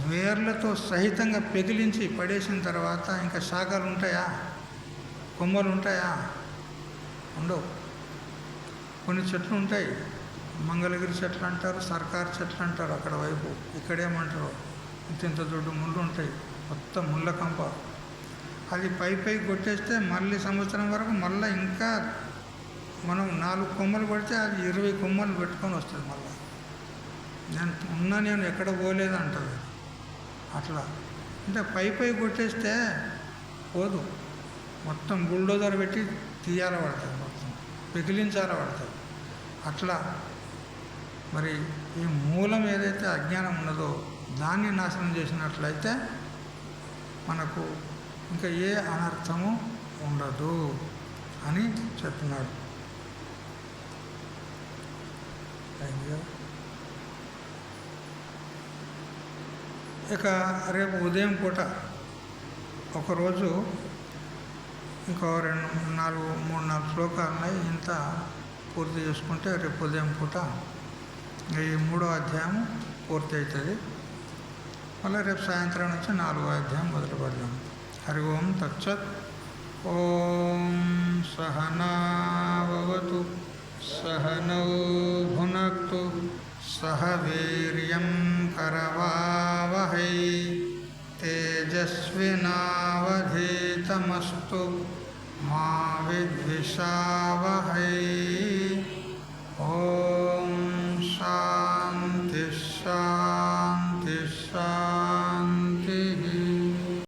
S1: వేర్లతో సహితంగా పెగిలించి పడేసిన తర్వాత ఇంకా శాఖలు ఉంటాయా? కొమ్మలు ఉంటాయా? ఉండవు. కొన్ని చెట్లు ఉంటాయి, మంగళగిరి చెట్లు అంటారు, సర్కార్ చెట్లు అంటారు అక్కడ వైపు. ఇక్కడేమంటారు, ఇంత దొడ్డు ముళ్ళు ఉంటాయి, మొత్తం ముళ్ళ కంప. అది పై కొట్టేస్తే మళ్ళీ సంవత్సరం వరకు మళ్ళీ ఇంకా మనం 4 కొమ్మలు పడితే అది 20 కొమ్మలు పెట్టుకొని వస్తుంది. మళ్ళీ నేను ఎక్కడ పోలేదు అంటుంది. అట్లా అంటే పై కొట్టేస్తే పోదు, మొత్తం బుల్డోజర్ పెట్టి తీయాల పడుతుంది, మొత్తం పెకిలించాల పడుతుంది. అట్లా మరి ఈ మూలం ఏదైతే అజ్ఞానం ఉన్నదో దాన్ని నాశనం చేసినట్లయితే మనకు ఇంకా ఏ అనర్థము ఉండదు అని చెప్పినాడు. ఇక రేపు ఉదయం పూట ఒకరోజు ఇంకో 3-4 శ్లోకాలు ఉన్నాయి. ఇంత పూర్తి చేసుకుంటే రేపు ఉదయం పూట ఈ 3వ అధ్యాయం పూర్తి అవుతుంది. మళ్ళీ రేపు సాయంత్రం నుంచి 4వ అధ్యాయం మొదలు పెడదాం. హరి ఓం తచ్చత్. ఓం సహనావతు సహనౌ భునక్తు సహ వీర్యం కరవావహై తేజస్వినావధీతమస్తు మా విద్విషావహై. ఓం